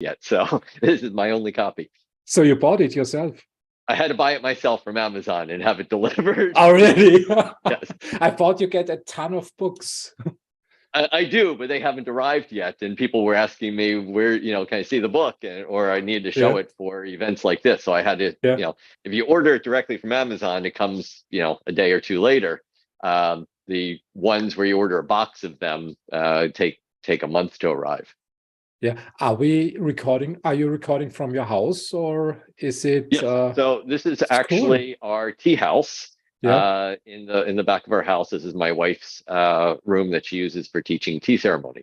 yet. So this is my only copy. So you bought it yourself? I had to buy it myself from Amazon and have it delivered. Oh, really? Yes. I thought you get a ton of books. I do, but they haven't arrived yet. And people were asking me where, can I see the book? Or I need to show it for events like this. So I had to, if you order it directly from Amazon, it comes, a day or two later. The ones where you order a box of them take a month to arrive. Yeah. Are you recording from your house, or is it? Yes. So this is actually our tea house. Yeah. In the back of our house. This is my wife's room that she uses for teaching tea ceremony.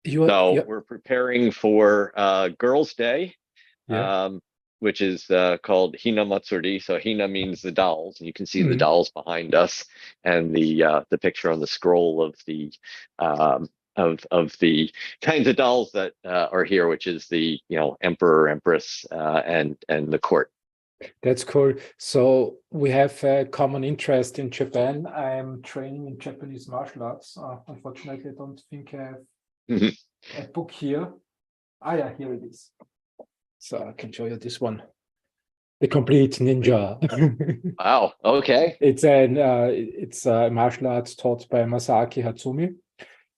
We're preparing for Girls' Day, which is called Hina Matsuri. So Hina means the dolls, and you can see the dolls behind us, and the picture on the scroll of the kinds of dolls that are here, which is the emperor, empress, and the court. That's cool. So we have a common interest in Japan. I'm training in Japanese martial arts. Unfortunately, I don't think I have a book here. Yeah, here it is. So I can show you this one. The Complete Ninja. Wow. Okay. It's a martial arts taught by Masaaki Hatsumi.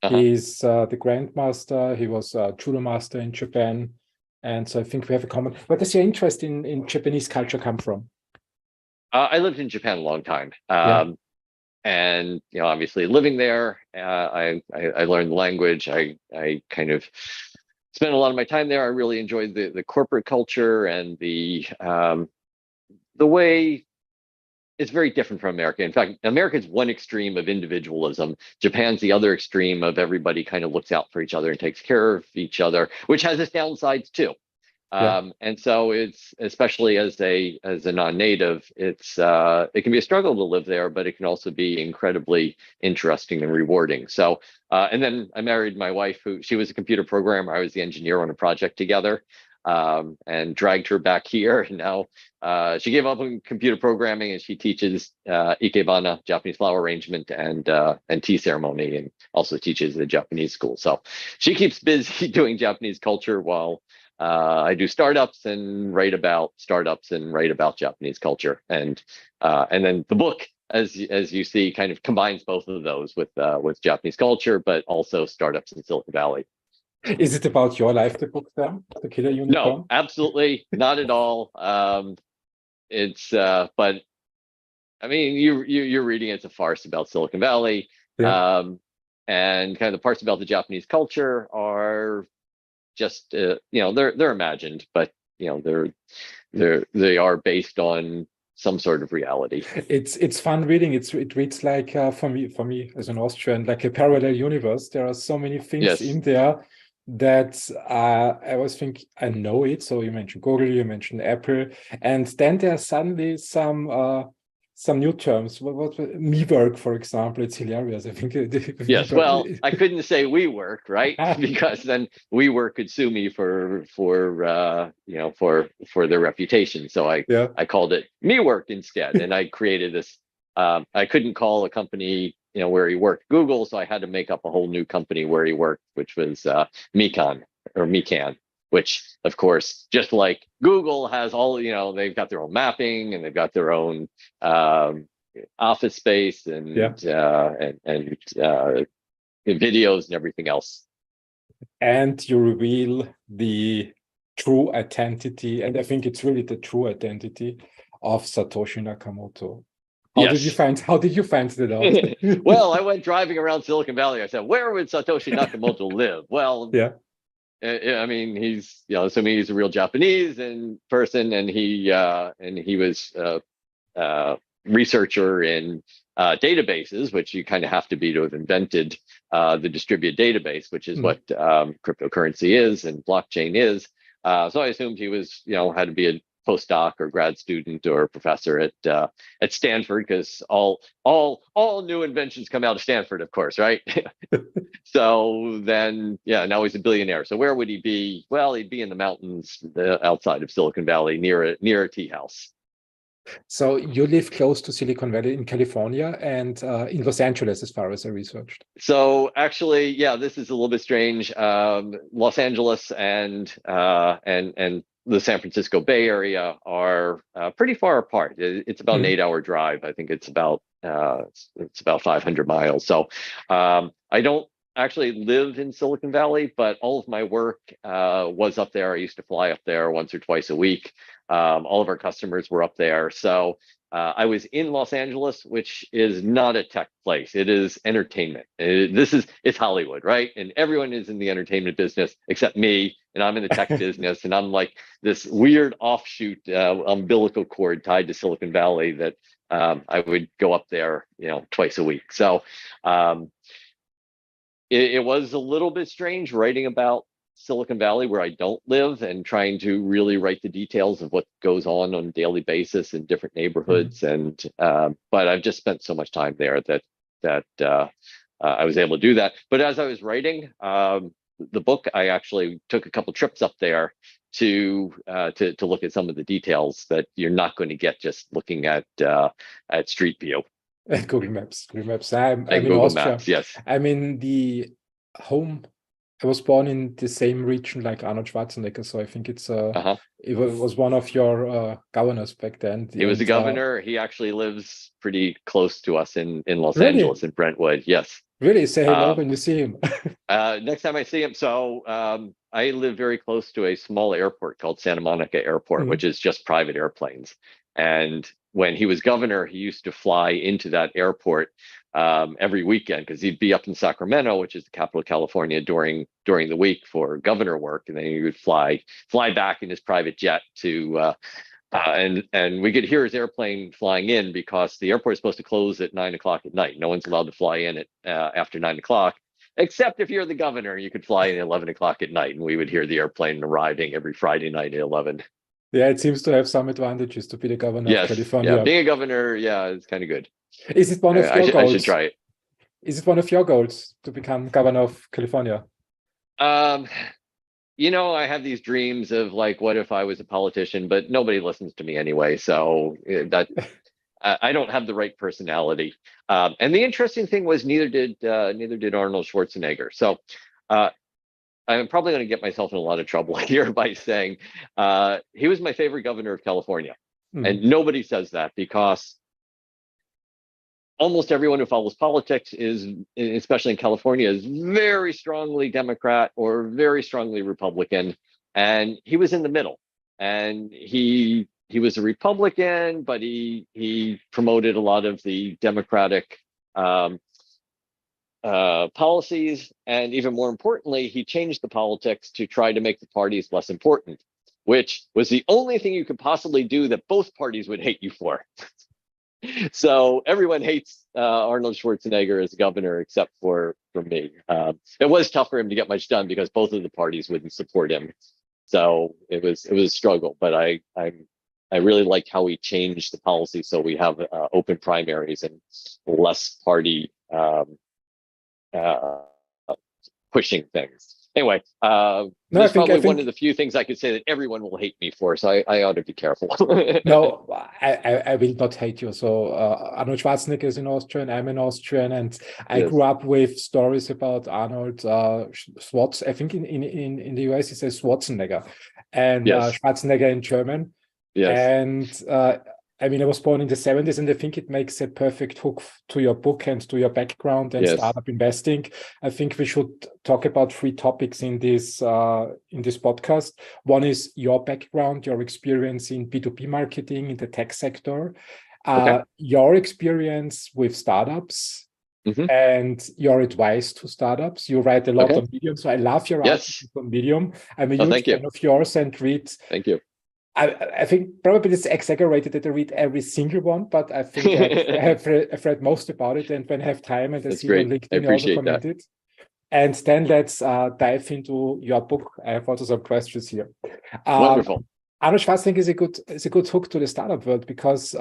He's the grandmaster. He was a judo master in Japan. And so I think we have a common. Where does your interest in Japanese culture come from? I lived in Japan a long time. And obviously living there, I learned the language. I kind of spent a lot of my time there. I really enjoyed the corporate culture and the way it's very different from America. In fact, America is one extreme of individualism. Japan's the other extreme of everybody kind of looks out for each other and takes care of each other, which has its downsides too. And so it's, especially as a non-native, it can be a struggle to live there, but it can also be incredibly interesting and rewarding. So, and then I married my wife, she was a computer programmer. I was the engineer on a project together. And dragged her back here. And now she gave up on computer programming, and she teaches ikebana, Japanese flower arrangement, and tea ceremony, and also teaches at a Japanese school. So she keeps busy doing Japanese culture while I do startups and write about Japanese culture. And then the book, as you see, kind of combines both of those with Japanese culture, but also startups in Silicon Valley. Is it about your life, the book, then, The Killer Unicorn? No, absolutely not at all. But I mean, you're reading it's a farce about Silicon Valley, and kind of the parts about the Japanese culture are just they're imagined, but they are based on some sort of reality. It's fun reading. It reads like for me as an Austrian, like a parallel universe. There are so many things in there that I always think I know it. So you mentioned Google, you mentioned Apple, and then there are suddenly some new terms. What WeWork, for example? It's hilarious. I think. Yes. Well, I couldn't say WeWork, right? Because then WeWork could sue me for their reputation. So I called it MeWork instead, and I created this. I couldn't call a company where he worked Google, so I had to make up a whole new company where he worked, which was Mikan, which of course, just like Google has all, they've got their own mapping, and they've got their own office space and videos and everything else. And you reveal the true identity, and I think it's really the true identity of Satoshi Nakamoto. How did you find that out? Well, I went driving around Silicon Valley. I said, where would Satoshi Nakamoto live? Well, I mean, he's, assuming he's a real Japanese person, and he was a researcher in databases, which you kind of have to be to have invented the distributed database, which is what cryptocurrency is and blockchain is. So I assumed he was, had to be a postdoc or grad student or professor at Stanford, because all new inventions come out of Stanford, of course, right? So then, now he's a billionaire. So where would he be? Well, he'd be in the mountains outside of Silicon Valley, near a tea house. So you live close to Silicon Valley in California and in Los Angeles, as far as I researched. So actually, yeah, this is a little bit strange. Los Angeles and the San Francisco Bay Area are pretty far apart. It's about an 8-hour drive. I think it's about 500 miles. So I don't actually live in Silicon Valley, but all of my work was up there. I used to fly up there once or twice a week. All of our customers were up there. So I was in Los Angeles, which is not a tech place. It is entertainment. It's Hollywood, right? And everyone is in the entertainment business except me, and I'm in the tech business, and I'm like this weird offshoot umbilical cord tied to Silicon Valley that I would go up there, twice a week. So it was a little bit strange writing about Silicon Valley, where I don't live, and trying to really write the details of what goes on a daily basis in different neighborhoods. And but I've just spent so much time there that I was able to do that. But as I was writing the book, I actually took a couple trips up there to look at some of the details that you're not going to get just looking at Street View. Google Maps. I'm in Google Austria. Maps, yes. I'm in the home. I was born in the same region like Arnold Schwarzenegger, so I think it's it was one of your governors back then. He was a governor. He actually lives pretty close to us in Los Really? Angeles, in Brentwood. Yes. Really? Say hello when you see him. Next time I see him. So I live very close to a small airport called Santa Monica Airport, which is just private airplanes. And when he was governor, he used to fly into that airport every weekend, because he'd be up in Sacramento, which is the capital of California, during the week for governor work, and then he would fly back in his private jet to and we could hear his airplane flying in, because the airport is supposed to close at 9 o'clock at night. No one's allowed to fly in after 9 o'clock, except if you're the governor. You could fly in at 11 o'clock at night, and we would hear the airplane arriving every Friday night at 11. Yeah, it seems to have some advantages to be the governor of California. Yeah, being a governor, it's kind of good. Is it one of your goals? I should try it. Is it one of your goals to become governor of California? I have these dreams of, like, what if I was a politician, but nobody listens to me anyway. So that I don't have the right personality. And the interesting thing was neither did Arnold Schwarzenegger. So I'm probably going to get myself in a lot of trouble here by saying he was my favorite governor of California. And nobody says that, because almost everyone who follows politics especially in California, is very strongly Democrat or very strongly Republican. And he was in the middle. And he was a Republican, but he promoted a lot of the Democratic policies. And even more importantly, he changed the politics to try to make the parties less important, which was the only thing you could possibly do that both parties would hate you for. So everyone hates Arnold Schwarzenegger as governor except for me. It was tough for him to get much done, because both of the parties wouldn't support him. So it was a struggle. But I really liked how he changed the policy, so we have open primaries and less party pushing things. Anyway, that's probably one of the few things I could say that everyone will hate me for, so I ought to be careful. No, I will not hate you. So Arnold Schwarzenegger is an Austrian, I'm an Austrian, and I grew up with stories about Arnold Schwarz. I think in the US it says Schwarzenegger, and Schwarzenegger in German. Yes. And I was born in the 70s, and I think it makes a perfect hook to your book and to your background and startup investing. I think we should talk about 3 topics in this podcast. One is your background, your experience in B2B marketing in the tech sector, your experience with startups, and your advice to startups. You write a lot on Medium, so I love your articles on Medium. I'm a huge fan of yours and read. Thank you. I think probably it's exaggerated that I read every single one, but I think I've read most about it. And when I have time and I see on LinkedIn, I also comment it. And then let's dive into your book. I have also some questions here. Wonderful. Arnold Schwarzenegger is a good hook to the startup world, because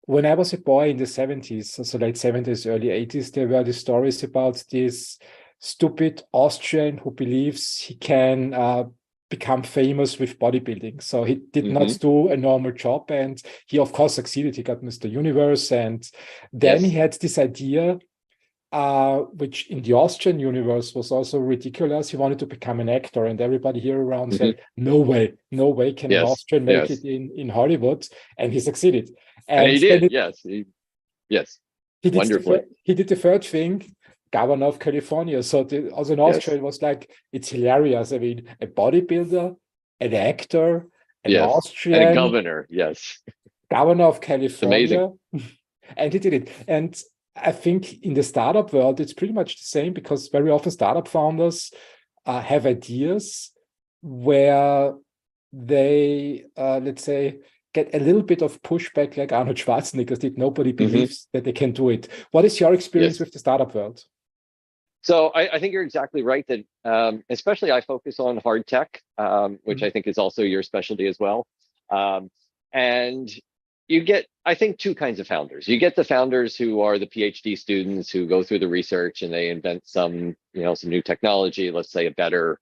when I was a boy in the 70s, so late 70s, early 80s, there were these stories about this stupid Austrian who believes he can become famous with bodybuilding. So he did not do a normal job, and he of course succeeded. He got Mr. Universe, and then he had this idea, which in the Austrian universe was also ridiculous. He wanted to become an actor, and everybody here around said, no way can an Austrian make it in Hollywood, and he succeeded. And he did, yes. He did the third thing, governor of California. So also in Austria, it was like, it's hilarious. I mean, a bodybuilder, an actor, an Austrian, and a governor, governor of California. And he did it. And I think in the startup world, it's pretty much the same, because very often startup founders have ideas where they, let's say, get a little bit of pushback, like Arnold Schwarzenegger did. Nobody believes that they can do it. What is your experience with the startup world? So I think you're exactly right that, especially I focus on hard tech, which I think is also your specialty as well. And you get, I think, two kinds of founders. You get the founders who are the PhD students who go through the research and they invent some new technology, let's say a better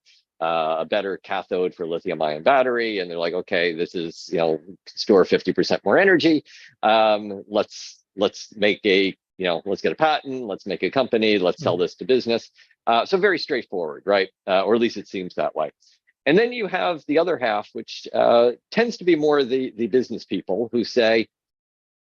cathode for lithium-ion battery, and they're like, okay, this is, store 50% more energy. Let's make let's get a patent, let's make a company, let's sell this to business. So very straightforward, right? Or at least it seems that way. And then you have the other half, which tends to be more the business people who say,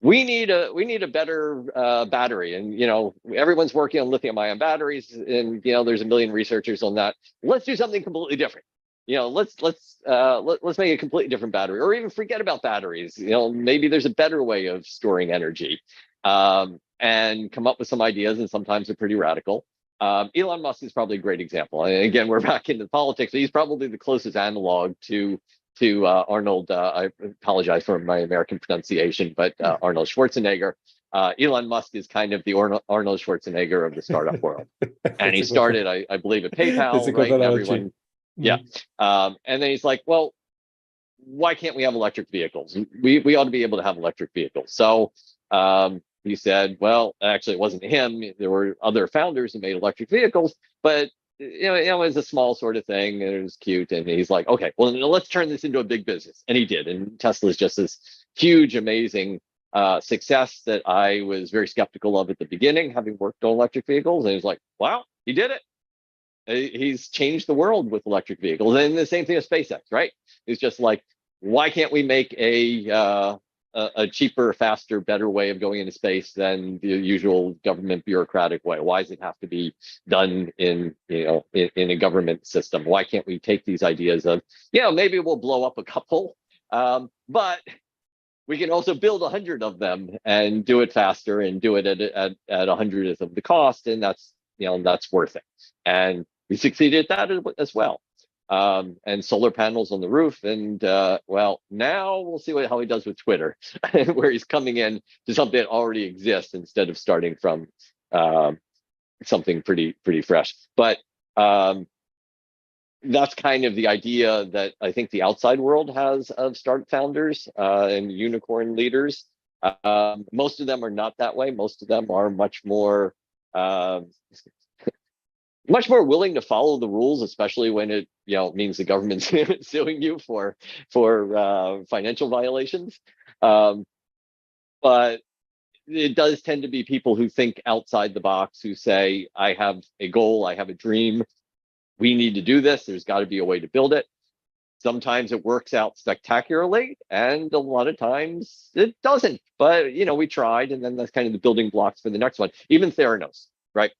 we need a better battery, and everyone's working on lithium-ion batteries, and there's a million researchers on that. Let's do something completely different. Let's make a completely different battery, or even forget about batteries. Maybe there's a better way of storing energy, and come up with some ideas, and sometimes they're pretty radical. Elon Musk is probably a great example. And again, we're back into politics. So he's probably the closest analog to Arnold. I apologize for my American pronunciation, but Arnold Schwarzenegger. Elon Musk is kind of the Arnold Schwarzenegger of the startup world. And he started, I believe, at PayPal, right? And everyone, and then he's like, well, why can't we have electric vehicles? We ought to be able to have electric vehicles. So he said, well, actually, it wasn't him. There were other founders who made electric vehicles, but it was a small sort of thing, and it was cute. And he's like, okay, well, let's turn this into a big business. And he did. And Tesla is just this huge, amazing success that I was very skeptical of at the beginning, having worked on electric vehicles. And he was like, wow, he did it. He's changed the world with electric vehicles. And the same thing as SpaceX, right? It's just like, why can't we make a cheaper, faster, better way of going into space than the usual government bureaucratic way? Why does it have to be done in a government system? Why can't we take these ideas of, maybe we'll blow up a couple, but we can also build 100 of them and do it faster and do it at 100th of the cost, and that's worth it. And we succeeded at that as well. And solar panels on the roof, and well, now we'll see how he does with Twitter, where he's coming in to something that already exists instead of starting from something pretty fresh. But that's kind of the idea that I think the outside world has of startup founders and unicorn leaders. Most of them are not that way. Most of them are much more willing to follow the rules, especially when it means the government's suing you for financial violations. But it does tend to be people who think outside the box, who say, I have a goal, I have a dream, we need to do this, there's got to be a way to build it. Sometimes it works out spectacularly, and a lot of times it doesn't. But we tried, and then that's kind of the building blocks for the next one. Even Theranos, right?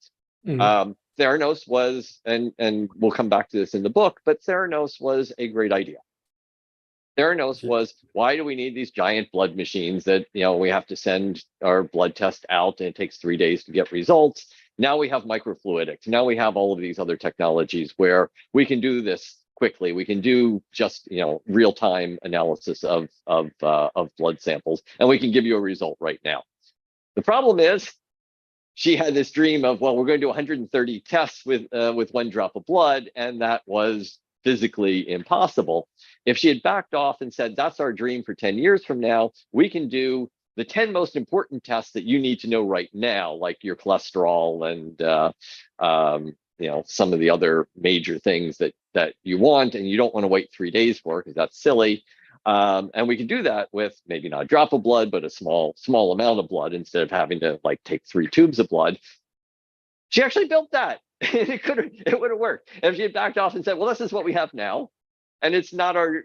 Theranos was, and we'll come back to this in the book, but Theranos was a great idea. Theranos was, why do we need these giant blood machines that we have to send our blood test out and it takes 3 days to get results? Now we have microfluidics. Now we have all of these other technologies where we can do this quickly. We can do just real-time analysis of blood samples, and we can give you a result right now. The problem is, she had this dream of, well, we're going to do 130 tests with 1 drop of blood, and that was physically impossible. If she had backed off and said, that's our dream for 10 years from now, we can do the 10 most important tests that you need to know right now, like your cholesterol and some of the other major things that you want, and you don't want to wait 3 days for, because that's silly. And we can do that with maybe not a drop of blood, but a small amount of blood, instead of having to like take 3 tubes of blood. She actually built that. It would have worked. And if she had backed off and said, well, this is what we have now, and it's not our,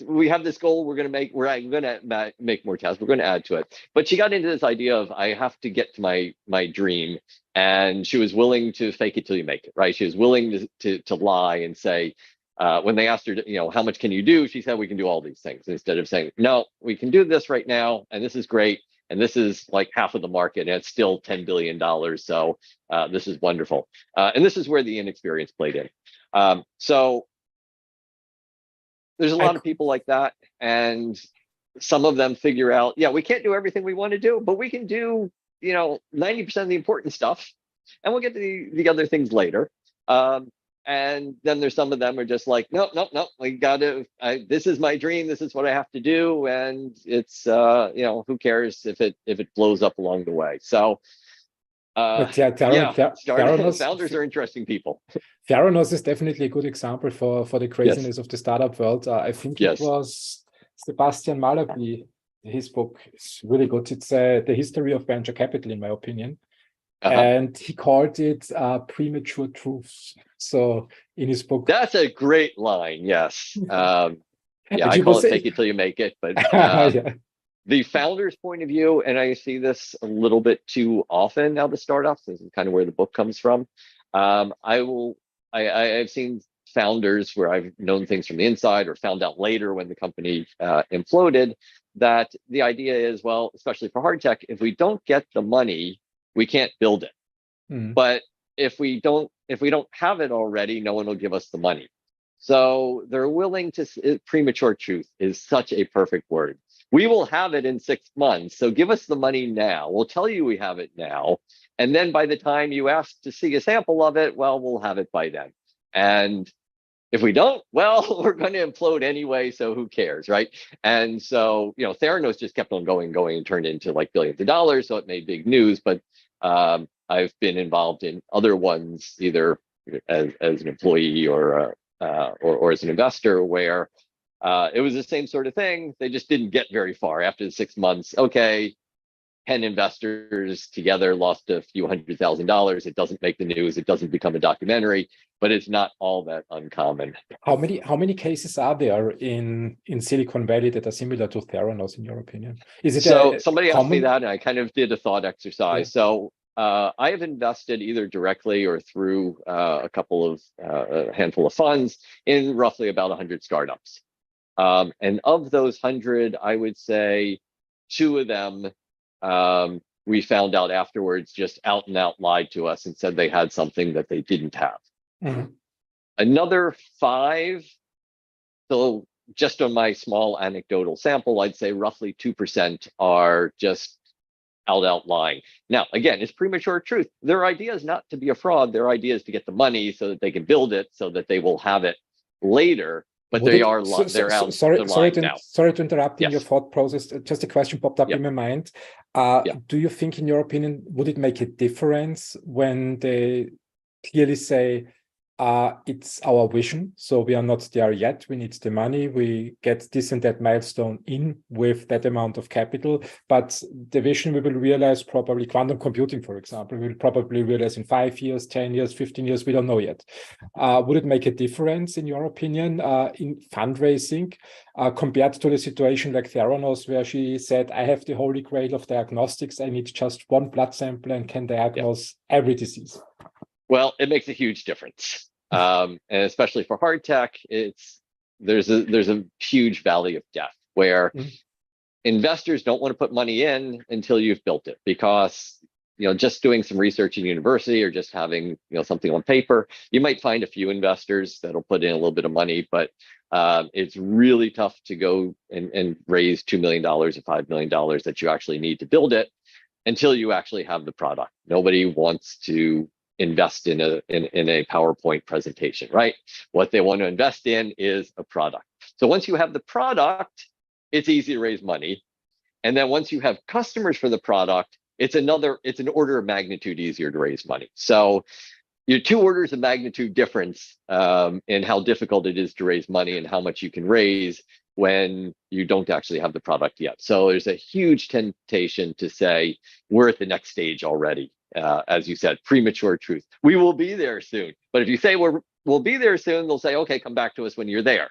we have this goal, we're going to make more tests, we're going to add to it. But she got into this idea of, I have to get to my dream. And she was willing to fake it till you make it, right? She was willing to lie and say, when they asked her, how much can you do? She said, we can do all these things, instead of saying, no, we can do this right now, and this is great. And this is like half of the market, and it's still $10 billion. So this is wonderful. And this is where the inexperience played in. So there's a lot of people like that. And some of them figure out, yeah, we can't do everything we want to do, but we can do, 90% of the important stuff. And we'll get to the other things later. And then there's some of them are just like, no, we gotta, this is my dream, this is what I have to do, and it's who cares if it blows up along the way. So but yeah, founders are interesting people. Theranos is definitely a good example for the craziness of the startup world. I think it was Sebastian Malaby. His book is really good. It's the history of venture capital, in my opinion. And he called it premature truths. So in his book, that's a great line. Yes. I call it fake it till you make it. But the founder's point of view, and I see this a little bit too often now, the startups, this is kind of where the book comes from. I've seen founders where I've known things from the inside, or found out later when the company imploded, that the idea is, well, especially for hard tech, if we don't get the money, we can't build it. But if we don't have it already, no one will give us the money. So they're willing to, premature truth is such a perfect word. We will have it in 6 months. So give us the money now. We'll tell you we have it now. And then by the time you ask to see a sample of it, well, we'll have it by then. And if we don't, well, we're going to implode anyway, so who cares, right? And so, Theranos just kept on going and turned into like billions of dollars, so it made big news. But I've been involved in other ones, either as an employee or as an investor, where it was the same sort of thing. They just didn't get very far after the 6 months. Okay, 10 investors together lost a few $100,000. It doesn't make the news. It doesn't become a documentary, but it's not all that uncommon. How many cases are there in Silicon Valley that are similar to Theranos, in your opinion? Is it so? Somebody asked me that, and I kind of did a thought exercise. Yeah. So I have invested either directly or through a handful of funds in roughly about 100 startups. And of those 100, I would say 2 of them, we found out afterwards, just out and out lied to us and said they had something that they didn't have. Another 5, so just on my small anecdotal sample, I'd say roughly 2% are just out lying. Now, again, it's premature truth. Their idea is not to be a fraud. Their idea is to get the money so that they can build it, so that they will have it later. But they're out. Sorry to interrupt in your thought process. Just a question popped up in my mind. Do you think, in your opinion, would it make a difference when they clearly say, it's our vision, so we are not there yet, we need the money, we get this and that milestone in with that amount of capital, but the vision we will realize, probably quantum computing, for example, we will probably realize in 5 years, 10 years, 15 years, we don't know yet. Would it make a difference, in your opinion, in fundraising, compared to the situation like Theranos, where she said, I have the holy grail of diagnostics, I need just 1 blood sample and can diagnose every disease? Well, it makes a huge difference. And especially for hard tech, there's a huge valley of death where investors don't want to put money in until you've built it, because just doing some research in university or just having something on paper, you might find a few investors that'll put in a little bit of money, but it's really tough to go and raise $2 million or $5 million that you actually need to build it until you actually have the product. Nobody wants to invest in a PowerPoint presentation, right? What they want to invest in is a product. So once you have the product, it's easy to raise money. And then once you have customers for the product, it's an order of magnitude easier to raise money. So, you're 2 orders of magnitude difference in how difficult it is to raise money and how much you can raise when you don't actually have the product yet. So there's a huge temptation to say, we're at the next stage already. As you said, premature truth. We will be there soon. But if you say we'll be there soon, they'll say, okay, come back to us when you're there.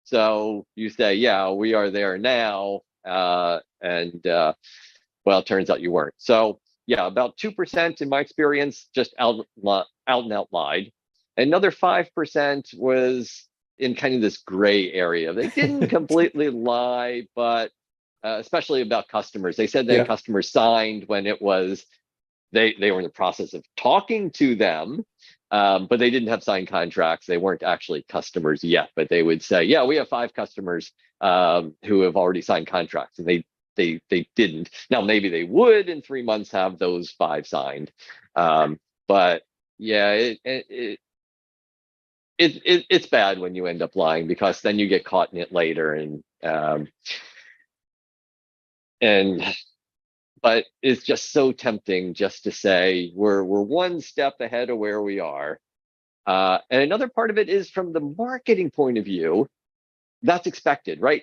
So you say, yeah, we are there now. Well, it turns out you weren't. So yeah, about 2% in my experience just out and out lied. Another 5% was in kind of this gray area. They didn't completely lie, but especially about customers. They said that customers signed when it was they were in the process of talking to them, but they didn't have signed contracts. They weren't actually customers yet, but they would say, yeah, we have 5 customers who have already signed contracts, and they didn't. Now, maybe they would in 3 months have those 5 signed. But yeah, it's bad when you end up lying, because then you get caught in it later. But it's just so tempting just to say we're 1 step ahead of where we are. And another part of it is from the marketing point of view. That's expected, right?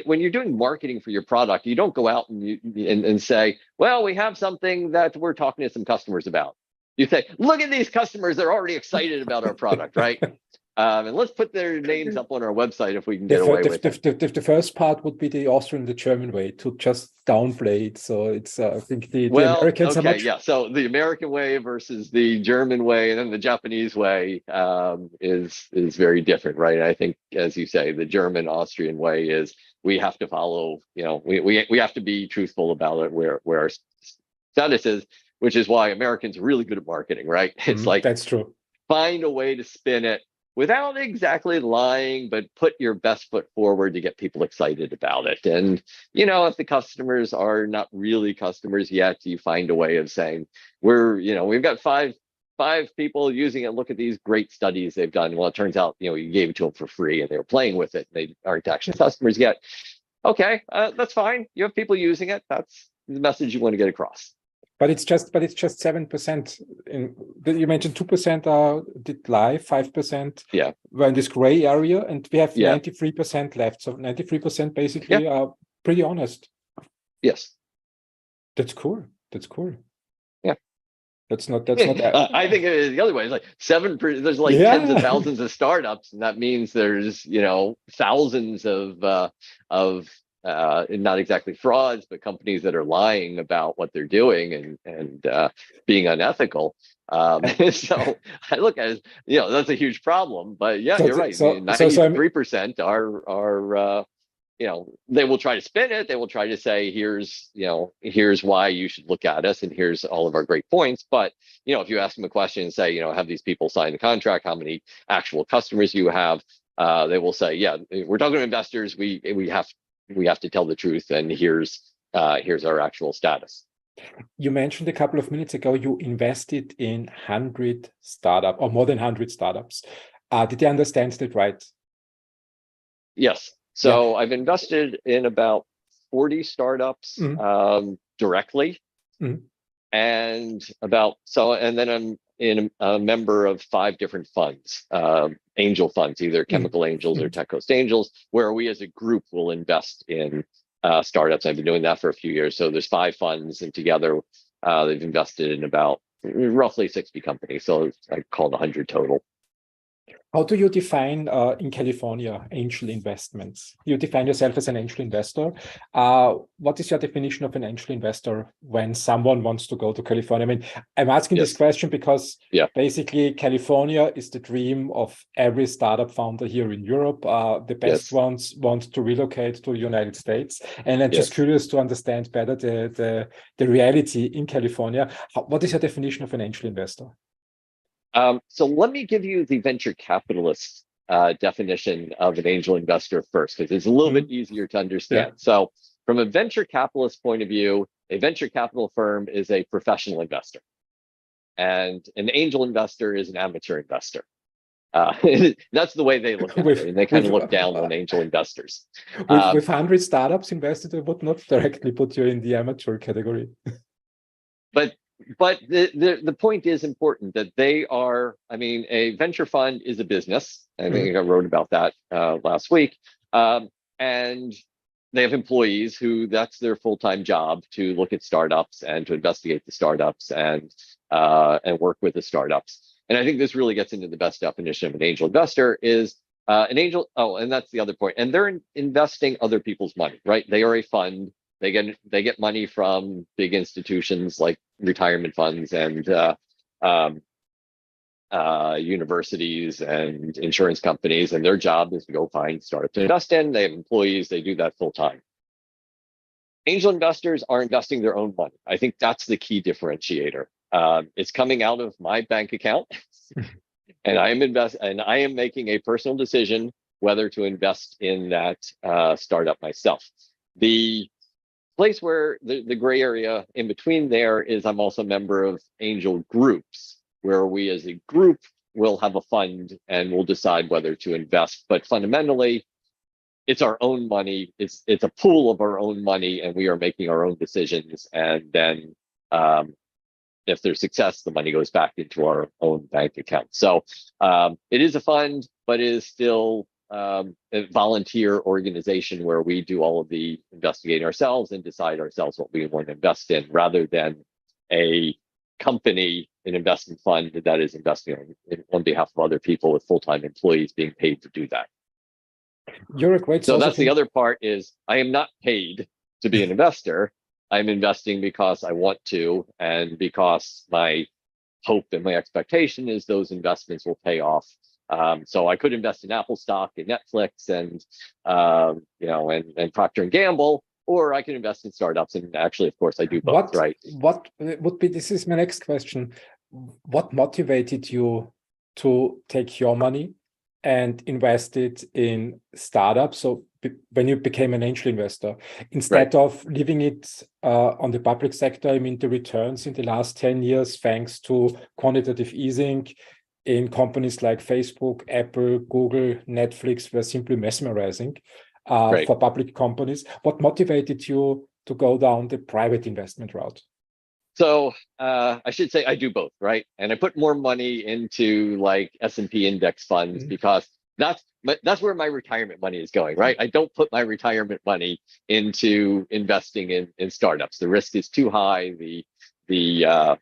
When you're doing marketing for your product, you don't go out and say, well, we have something that we're talking to some customers about. You say, look at these customers, they're already excited about our product, right? And let's put their names up on our website if we can get away with it. The first part would be the Austrian, the German way, to just downplay it. So it's, I think the Americans are much... Yeah, so the American way versus the German way, and then the Japanese way is very different, right? I think, as you say, the German, Austrian way is we have to follow, we have to be truthful about it where our status is, which is why Americans are really good at marketing, right? It's like, that's true. Find a way to spin it without exactly lying, but put your best foot forward to get people excited about it. And, if the customers are not really customers yet, you find a way of saying, we've got five people using it. Look at these great studies they've done. Well, it turns out, you gave it to them for free and they were playing with it. They aren't actually customers yet. Okay, that's fine. You have people using it. That's the message you want to get across. But it's just 7%. You mentioned 2% did lie, 5% were in this gray area, and we have 93% left. So 93% basically are pretty honest. Yes, that's cool. Yeah, that's not. I think it is the other way. It's like 7%. There's like tens of thousands of startups, and that means there's thousands of not exactly frauds, but companies that are lying about what they're doing and being unethical. So I look at it, that's a huge problem. But you're right. 93% are they will try to spin it. They will try to say, here's why you should look at us, and here's all of our great points. But if you ask them a question and say, have these people signed a contract? How many actual customers you have? They will say, yeah, we're talking to investors. We have to tell the truth, and here's our actual status. You mentioned a couple of minutes ago you invested in 100 startups, or more than 100 startups. Did I understand that right? Yes. So I've invested in about 40 startups directly, and then I'm in a member of 5 different funds, angel funds, either chemical angels or tech coast angels, where we as a group will invest in startups. I've been doing that for a few years. So there's 5 funds, and together they've invested in about roughly 60 companies. So I called 100 total. How do you define in California angel investments? You define yourself as an angel investor. What is your definition of an angel investor when someone wants to go to California? I mean, I'm asking this question because basically California is the dream of every startup founder here in Europe. The best ones want to relocate to the United States. And I'm just curious to understand better the reality in California. What is your definition of an angel investor? So let me give you the venture capitalist definition of an angel investor first, because it's a little bit easier to understand. So from a venture capitalist point of view, a venture capital firm is a professional investor, and an angel investor is an amateur investor. That's the way they look at it, and they kind of look down on angel investors. With 100 startups invested, I would not directly put you in the amateur category. But but the point is important that they are, I mean, a venture fund is a business. I think I wrote about that last week. And they have employees who that's their full-time job to look at startups and to investigate the startups and work with the startups. And I think this really gets into the best definition of an angel investor is an angel. Oh, and that's the other point. And they're investing other people's money, right? They are a fund. They get money from big institutions like retirement funds and universities and insurance companies, and their job is to go find startups to invest in. They have employees, they do that full time. Angel investors are investing their own money. I think that's the key differentiator. It's coming out of my bank account, and I am making a personal decision whether to invest in that startup myself. The place where the gray area in between there is I'm also a member of angel groups, where we as a group will have a fund and we'll decide whether to invest. But fundamentally, it's our own money. It's a pool of our own money, and we are making our own decisions. And then if there's success, the money goes back into our own bank account. So it is a fund, but it is still a volunteer organization where we do all of the investigating ourselves and decide ourselves what we want to invest in, rather than a company, an investment fund that is investing on behalf of other people with full-time employees being paid to do that. You're a great. So that's the other part is I am not paid to be an investor. I'm investing because I want to, and because my hope and my expectation is those investments will pay off. So I could invest in Apple stock and Netflix and and Procter and Gamble, or I can invest in startups. And actually, of course, I do both. Right? What would be? This is my next question. What motivated you to take your money and invest it in startups? So when you became an angel investor, instead of leaving it on the public sector, I mean, the returns in the last 10 years, thanks to quantitative easing in companies like Facebook, Apple, Google, Netflix, were simply mesmerizing for public companies. What motivated you to go down the private investment route? So I should say I do both, right? And I put more money into like S&P index funds because that's where my retirement money is going, right? I don't put my retirement money into investing in startups. The risk is too high. The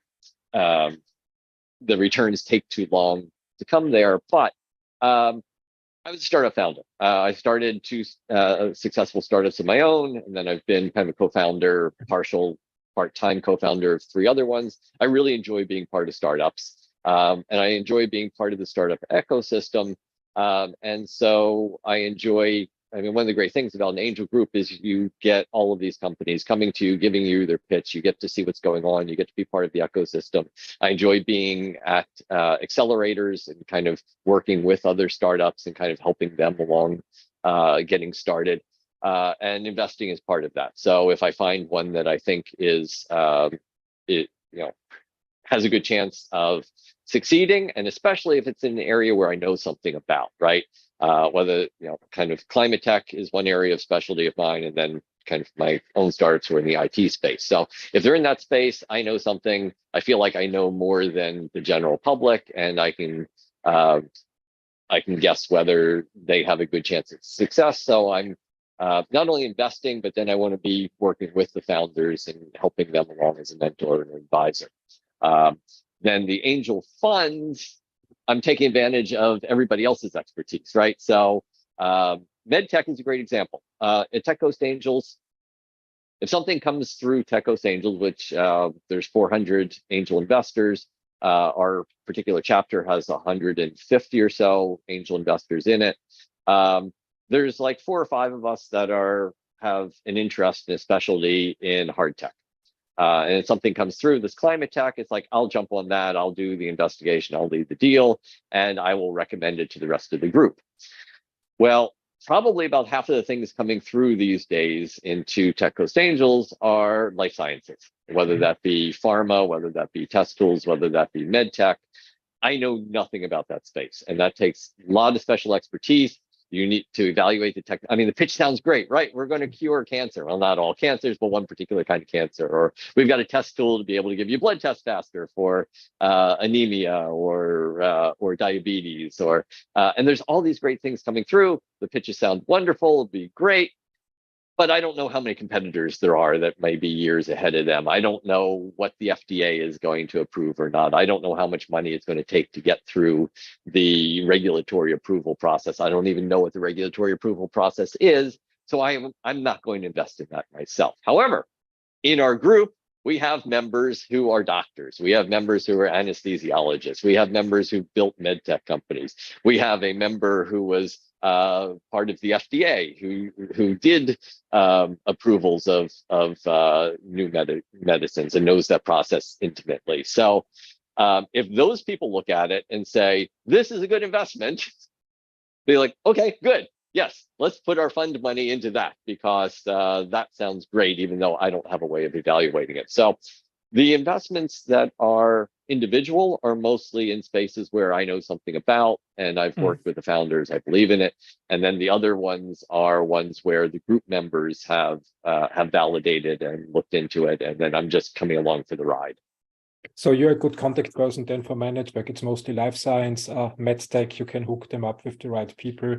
returns take too long to come there. But I was a startup founder. I started two successful startups of my own, and then I've been kind of a co-founder, part-time co-founder of 3 other ones. I really enjoy being part of startups, and I enjoy being part of the startup ecosystem. And so I enjoy, I mean, one of the great things about an angel group is you get all of these companies coming to you, giving you their pitch. You get to see what's going on. You get to be part of the ecosystem. I enjoy being at accelerators and kind of working with other startups and kind of helping them along getting started. And investing is part of that. So if I find one that I think is, has a good chance of succeeding, and especially if it's in an area where I know something about, right? Whether, kind of climate tech is one area of specialty of mine, and then kind of my own startups were in the IT space. So if they're in that space, I know something, I feel like I know more than the general public, and I can guess whether they have a good chance of success. So I'm not only investing, but then I want to be working with the founders and helping them along as a mentor and advisor. Then the angel funds, I'm taking advantage of everybody else's expertise, right? So MedTech is a great example. At Tech Coast Angels, if something comes through Tech Coast Angels, which there's 400 angel investors, our particular chapter has 150 or so angel investors in it. There's like 4 or 5 of us that have an interest in a specialty in hard tech. And if something comes through this climate tech, it's like, I'll jump on that. I'll do the investigation. I'll lead the deal, and I will recommend it to the rest of the group. Well, probably about half of the things coming through these days into Tech Coast Angels are life sciences, whether that be pharma, whether that be test tools, whether that be med tech. I know nothing about that space, and that takes a lot of special expertise. You need to evaluate the tech. I mean, the pitch sounds great, right? We're going to cure cancer. Well, not all cancers, but one particular kind of cancer. Or we've got a test tool to be able to give you blood tests faster for anemia or diabetes. And there's all these great things coming through. The pitches sound wonderful. It'd be great. But I don't know how many competitors there are that may be years ahead of them. I don't know what the FDA is going to approve or not. I don't know how much money it's going to take to get through the regulatory approval process. I don't even know what the regulatory approval process is. So I'm not going to invest in that myself. However, in our group, we have members who are doctors. We have members who are anesthesiologists. We have members who built medtech companies. We have a member who was part of the FDA who did approvals of new medicines and knows that process intimately. So if those people look at it and say, this is a good investment, they're like, okay, good. Yes, let's put our fund money into that because that sounds great, even though I don't have a way of evaluating it. So the investments that are individual are mostly in spaces where I know something about, and I've worked with the founders, I believe in it. And then the other ones are ones where the group members have validated and looked into it, and then I'm just coming along for the ride. So you're a good contact person then for my network. It's mostly life science, medtech. You can hook them up with the right people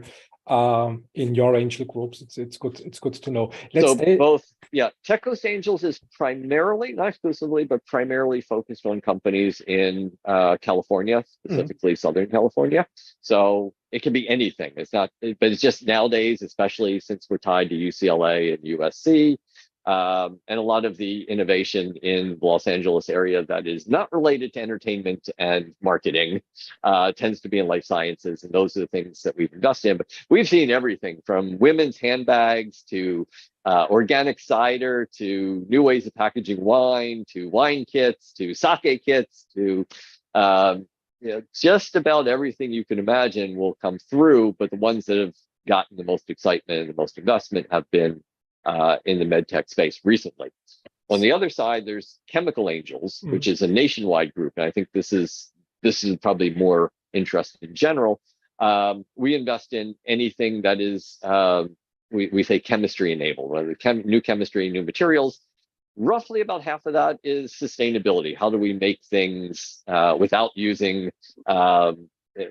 in your angel groups. It's good to know. Both, yeah. Tech Coast Angels is primarily, not exclusively, but primarily focused on companies in California, specifically Southern California. So it can be anything. It's not, but it's just nowadays, especially since we're tied to UCLA and USC. And a lot of the innovation in the Los Angeles area that is not related to entertainment and marketing tends to be in life sciences. And those are the things that we've invested in. But we've seen everything from women's handbags to organic cider to new ways of packaging wine to wine kits to sake kits to just about everything you can imagine will come through. But the ones that have gotten the most excitement and the most investment have been in the medtech space recently. On the other side, there's Chemical Angels, which is a nationwide group, and I think this is probably more interesting in general. We invest in anything that is we say chemistry enabled, whether new chemistry, new materials. Roughly about half of that is sustainability. How do we make things without using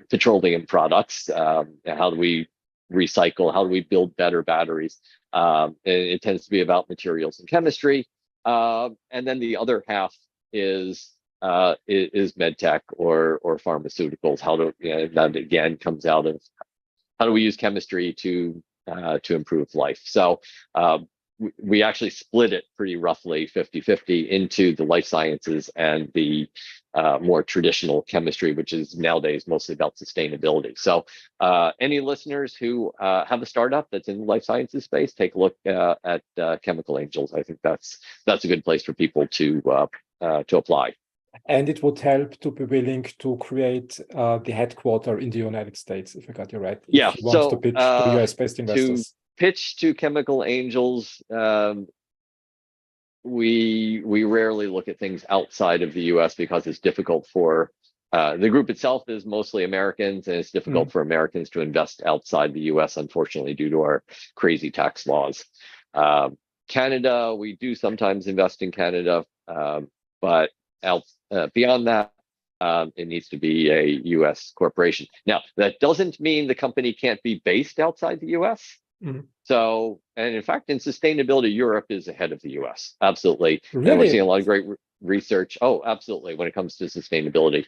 petroleum products? How do we recycle? How do we build better batteries? It tends to be about materials and chemistry. And then the other half is medtech or pharmaceuticals. That again comes out of how do we use chemistry to improve life? So we actually split it pretty roughly 50-50 into the life sciences and the more traditional chemistry, which is nowadays mostly about sustainability. So any listeners who have a startup that's in the life sciences space, take a look at Chemical Angels. I think that's a good place for people to apply. And it would help to be willing to create the headquarters in the United States, if I got you right. Yeah. If you want to pitch to US-based investors. Pitch to Chemical Angels, we rarely look at things outside of the US because it's difficult for the group itself is mostly Americans, and it's difficult for Americans to invest outside the US, unfortunately, due to our crazy tax laws. Canada, we do sometimes invest in Canada, but beyond that, it needs to be a US corporation. Now, that doesn't mean the company can't be based outside the US. So, and in fact, in sustainability, Europe is ahead of the US. Absolutely. Really? And we're seeing a lot of great research. Oh, absolutely. When it comes to sustainability.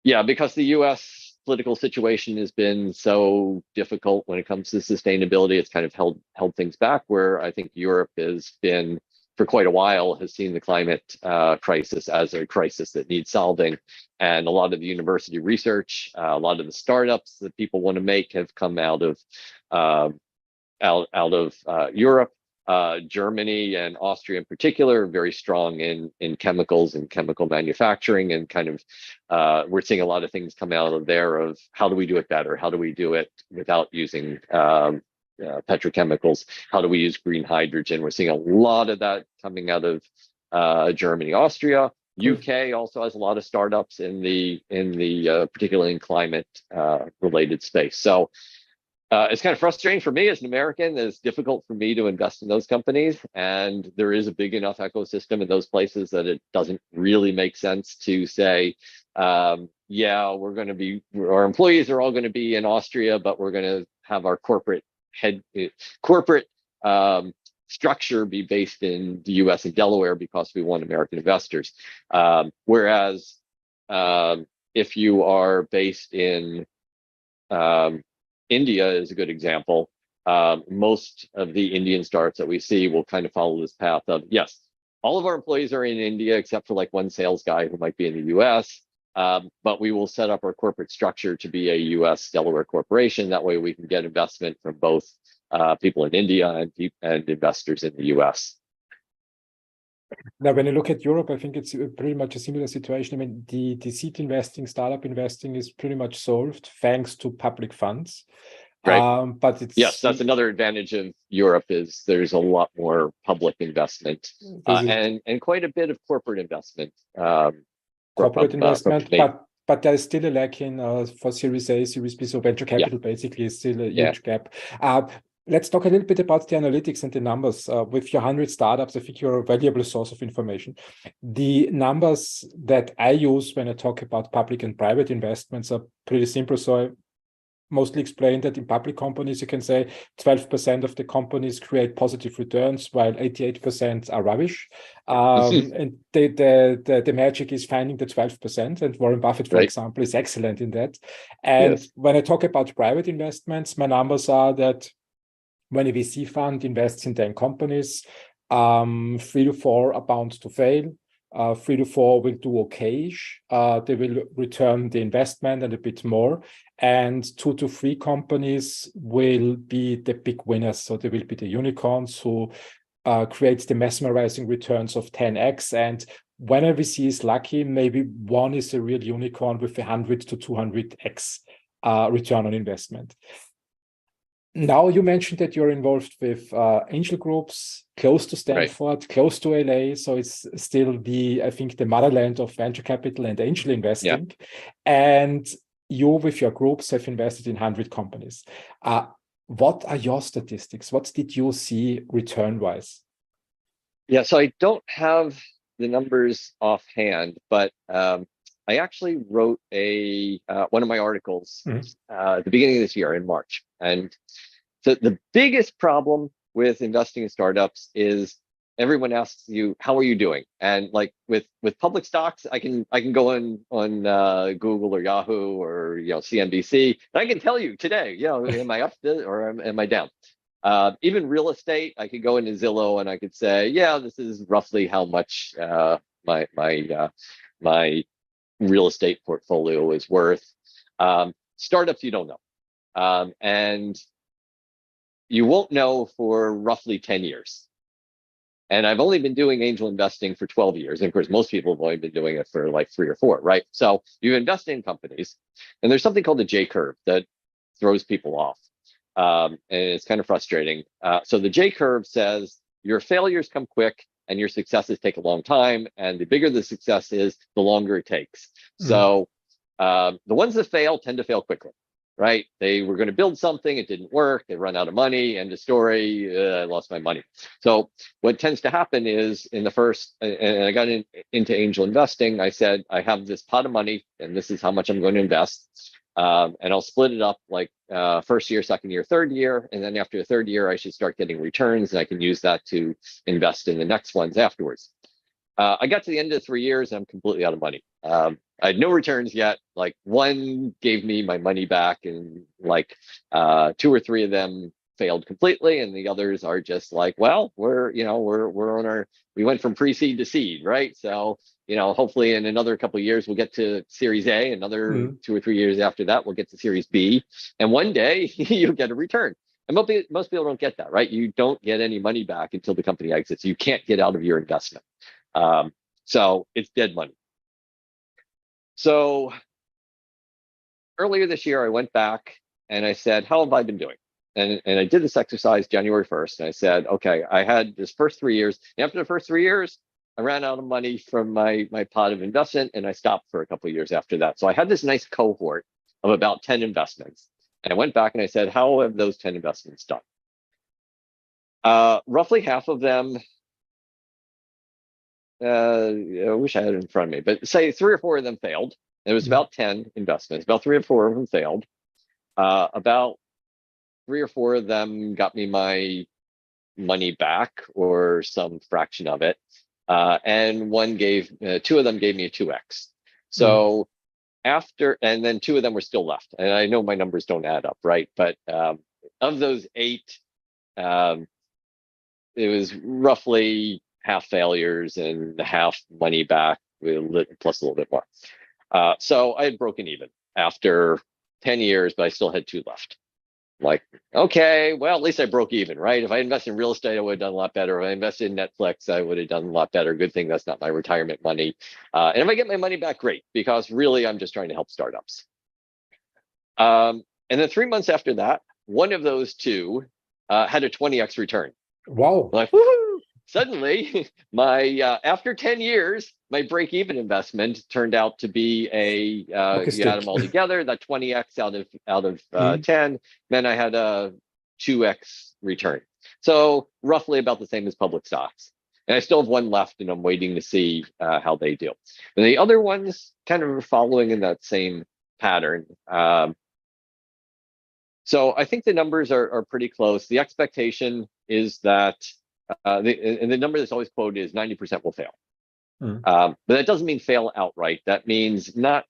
Yeah, because the US political situation has been so difficult when it comes to sustainability, it's kind of held things back, where I think Europe has been, for quite a while, has seen the climate crisis as a crisis that needs solving. And a lot of the university research, a lot of the startups that people want to make have come out of Europe. Germany and Austria in particular are very strong in chemicals and chemical manufacturing, and kind of we're seeing a lot of things come out of there of how do we do it better? How do we do it without using petrochemicals? How do we use green hydrogen? We're seeing a lot of that coming out of Germany, Austria. UK also has a lot of startups in the particularly in climate related space. So it's kind of frustrating for me as an American. It's difficult for me to invest in those companies, and there is a big enough ecosystem in those places that it doesn't really make sense to say, yeah, our employees are all going to be in Austria, but we're going to have our corporate structure be based in the US and Delaware because we want American investors. Whereas if you are based in India is a good example. Most of the Indian startups that we see will kind of follow this path of, yes, all of our employees are in India except for like one sales guy who might be in the US. But we will set up our corporate structure to be a US Delaware corporation. That way we can get investment from both people in India and investors in the US. Now, when you look at Europe, I think it's pretty much a similar situation. I mean, the seed investing, startup investing is pretty much solved thanks to public funds. Right. But yes, that's another advantage of Europe is there's a lot more public investment and quite a bit of corporate investment. Corporate investment, but there is still a lack in for Series A, Series B. So venture capital basically is still a huge gap. Let's talk a little bit about the analytics and the numbers. With your 100 startups, I think you're a valuable source of information. The numbers that I use when I talk about public and private investments are pretty simple. So I mostly explain that in public companies, you can say 12% of the companies create positive returns, while 88% are rubbish. And the magic is finding the 12%. And Warren Buffett, for example, is excellent in that. And when I talk about private investments, my numbers are that when a VC fund invests in 10 companies, 3 to 4 are bound to fail. 3 to 4 will do okay-ish. They will return the investment and a bit more. And 2 to 3 companies will be the big winners. So they will be the unicorns who create the mesmerizing returns of 10x. And when a VC is lucky, maybe one is a real unicorn with 100 to 200x return on investment. Now, you mentioned that you're involved with angel groups close to Stanford, close to LA. So it's still I think, the motherland of venture capital and angel investing. Yeah. And you, with your groups, have invested in 100 companies. What are your statistics? What did you see return-wise? Yeah, so I don't have the numbers offhand, but I actually wrote one of my articles at the beginning of this year in March. And so the biggest problem with investing in startups is everyone asks you, how are you doing? And like with public stocks, I can go on Google or Yahoo or CNBC, and I can tell you today, am I up or am I down? Even real estate, I could go into Zillow and I could say, yeah, this is roughly how much my real estate portfolio is worth. Startups, you don't know. And you won't know for roughly 10 years. And I've only been doing angel investing for 12 years. And of course, most people have only been doing it for like 3 or 4, right? So you invest in companies, and there's something called the J curve that throws people off. And it's kind of frustrating. So the J curve says your failures come quick and your successes take a long time. And the bigger the success is, the longer it takes. So the ones that fail tend to fail quickly. Right? They were going to build something, it didn't work, they run out of money, end of story, I lost my money. So what tends to happen is in the first, and I got into angel investing, I said, I have this pot of money and this is how much I'm going to invest. And I'll split it up like first year, second year, third year. And then after the third year, I should start getting returns and I can use that to invest in the next ones afterwards. I got to the end of 3 years and I'm completely out of money. I had no returns yet. Like one gave me my money back, and like 2 or 3 of them failed completely, and the others are just like, well, we're on we went from pre-seed to seed, right? So hopefully in another couple of years we'll get to Series A. Another 2 or 3 years after that we'll get to Series B, and one day you'll get a return. And most people don't get that, right? You don't get any money back until the company exits. You can't get out of your investment. So it's dead money. So earlier this year, I went back and I said, how have I been doing? And I did this exercise January 1st. And I said, okay, I had this first 3 years. And after the first 3 years, I ran out of money from my pot of investment, and I stopped for a couple of years after that. So I had this nice cohort of about 10 investments. And I went back and I said, how have those 10 investments done? Roughly half of them, I wish I had it in front of me, but say 3 or 4 of them failed. It was about 10 investments, about 3 or 4 of them failed. About 3 or 4 of them got me my money back or some fraction of it. And 2 of them gave me a 2x. So and then 2 of them were still left. And I know my numbers don't add up, right? But of those 8, it was roughly half failures and half money back, plus a little bit more. So I had broken even after 10 years, but I still had 2 left. Like, okay, well, at least I broke even, right? If I invested in real estate, I would have done a lot better. If I invested in Netflix, I would have done a lot better. Good thing that's not my retirement money. And if I get my money back, great, because really I'm just trying to help startups. And then 3 months after that, one of those 2 had a 20x return. Wow. Like, woohoo! Suddenly, after 10 years, my break-even investment turned out to be you add them all together, that 20x out of 10. Then I had a 2x return. So roughly about the same as public stocks. And I still have 1 left, and I'm waiting to see how they do. And the other ones kind of are following in that same pattern. So I think the numbers are pretty close. The expectation is that the number that's always quoted is 90% will fail. But that doesn't mean fail outright. That means not.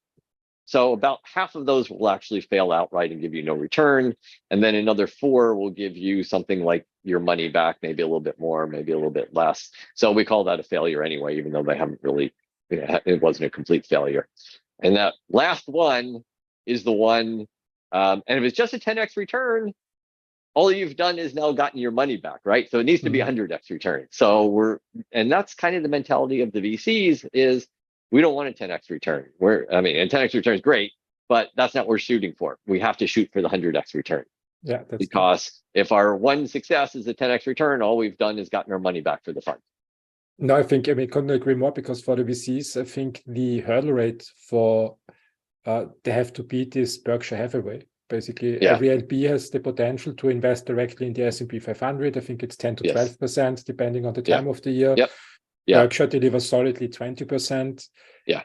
So about half of those will actually fail outright and give you no return. And then another 4 will give you something like your money back, maybe a little bit more, maybe a little bit less. So we call that a failure anyway, even though they haven't really, it wasn't a complete failure. And that last one is the one, and if it's just a 10x return, all you've done is now gotten your money back, right? So it needs to be 100x return. So and that's kind of the mentality of the VCs is we don't want a 10x return. And 10x return is great, but that's not what we're shooting for. We have to shoot for the 100x return. Yeah, that's because if our one success is a 10x return, all we've done is gotten our money back for the fund. No, I couldn't agree more, because for the VCs, I think the hurdle rate for they have to beat this Berkshire Hathaway. Basically, every LP has the potential to invest directly in the S&P 500. I think it's 10 to 12%, depending on the time of the year. Berkshire delivers solidly 20%.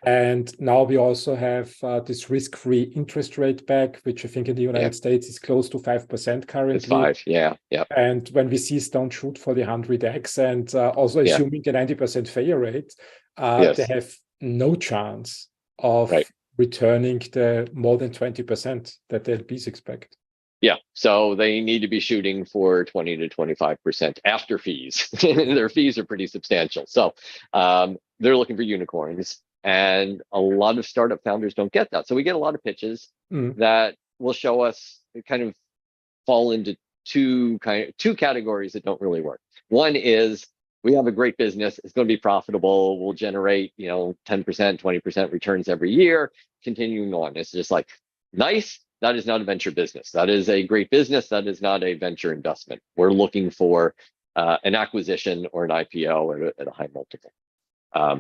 And now we also have this risk-free interest rate back, which I think in the United States is close to 5% currently. It's 5, And when VCs don't shoot for the 100x, and also assuming a 90% failure rate, they have no chance of returning the more than 20% that the LPs expect. So they need to be shooting for 20 to 25% after fees. Their fees are pretty substantial. So they're looking for unicorns, and a lot of startup founders don't get that. So we get a lot of pitches that will show us kind of fall into two categories that don't really work. One is we have a great business. It's going to be profitable. We'll generate, 10%, 20% returns every year, continuing on. It's just like, nice. That is not a venture business. That is a great business. That is not a venture investment. We're looking for an acquisition or an IPO at a high multiple.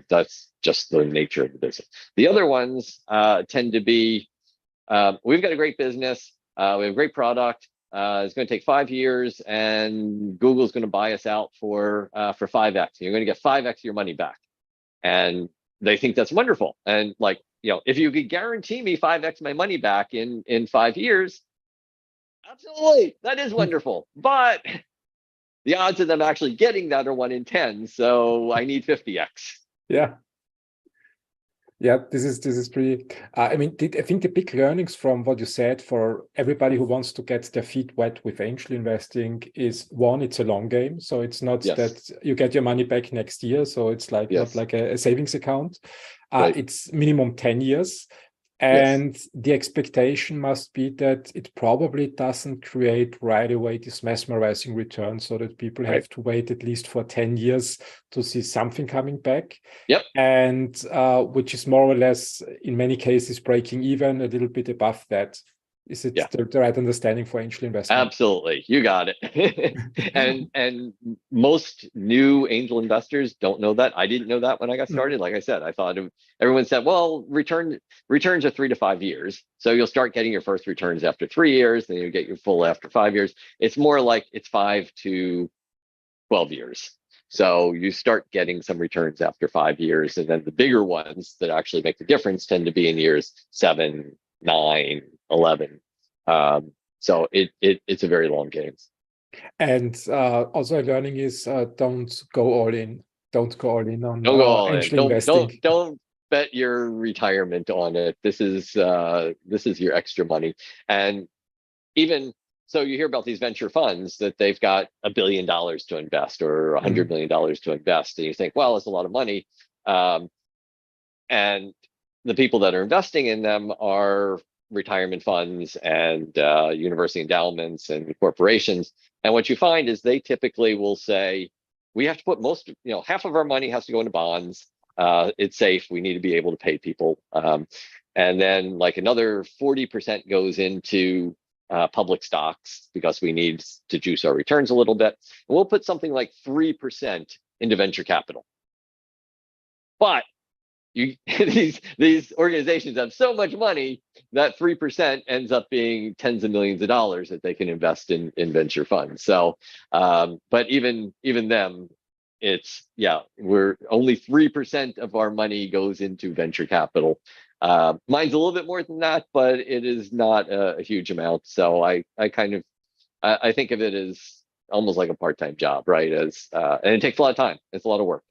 That's just the nature of the business. The other ones tend to be, we've got a great business. We have a great product. It's going to take 5 years, and Google's going to buy us out for 5x. You're going to get 5x your money back, and they think that's wonderful. And like, if you could guarantee me 5x my money back in 5 years, absolutely, that is wonderful. But the odds of them actually getting that are 1 in 10. So I need 50x. This is pretty. I think the big learnings from what you said for everybody who wants to get their feet wet with angel investing is, one, it's a long game. So it's not that you get your money back next year. So it's like not like a savings account. It's minimum 10 years. And the expectation must be that it probably doesn't create right away this mesmerizing return, so that people have to wait at least for 10 years to see something coming back. And which is more or less, in many cases, breaking even, a little bit above that. Is it the right understanding for angel investment? Absolutely, you got it. and most new angel investors don't know that. I didn't know that when I got started. Like I said, I thought everyone said, well, returns are 3 to 5 years, so you'll start getting your first returns after 3 years, then you get your full after 5 years. It's more like it's 5 to 12 years. So you start getting some returns after 5 years, and then the bigger ones that actually make the difference tend to be in years 7, 9, 11. So it's a very long game. And also a learning is don't go all in. Don't go all in on angel investing. Don't bet your retirement on it. This is your extra money. And even so, you hear about these venture funds that they've got $1 billion to invest or $100 million to invest, and you think, well, it's a lot of money. And the people that are investing in them are retirement funds and university endowments and corporations. And what you find is they typically will say, we have to put half of our money has to go into bonds. It's safe. We need to be able to pay people. And then like another 40% goes into public stocks because we need to juice our returns a little bit. And we'll put something like 3% into venture capital. But these organizations have so much money that 3% ends up being tens of millions of dollars that they can invest in venture funds. So, but even them, we're only 3% of our money goes into venture capital. Mine's a little bit more than that, but it is not a huge amount. So I think of it as almost like a part-time job, right? And it takes a lot of time. It's a lot of work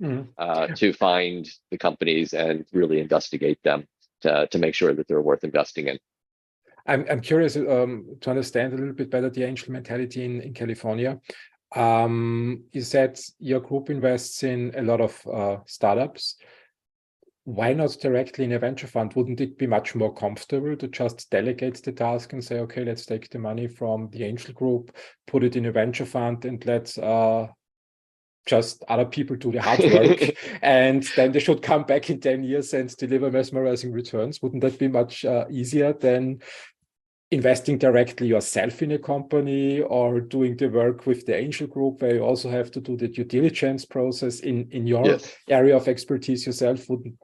to find the companies and really investigate them to make sure that they're worth investing in. I'm curious to understand a little bit better the angel mentality in California. You said your group invests in a lot of startups. Why not directly in a venture fund? Wouldn't it be much more comfortable to just delegate the task and say, okay, let's take the money from the angel group, put it in a venture fund, and let's just other people do the hard work, and then they should come back in 10 years and deliver mesmerizing returns? Wouldn't that be much easier than investing directly yourself in a company or doing the work with the angel group, where you also have to do the due diligence process in your area of expertise yourself? Wouldn't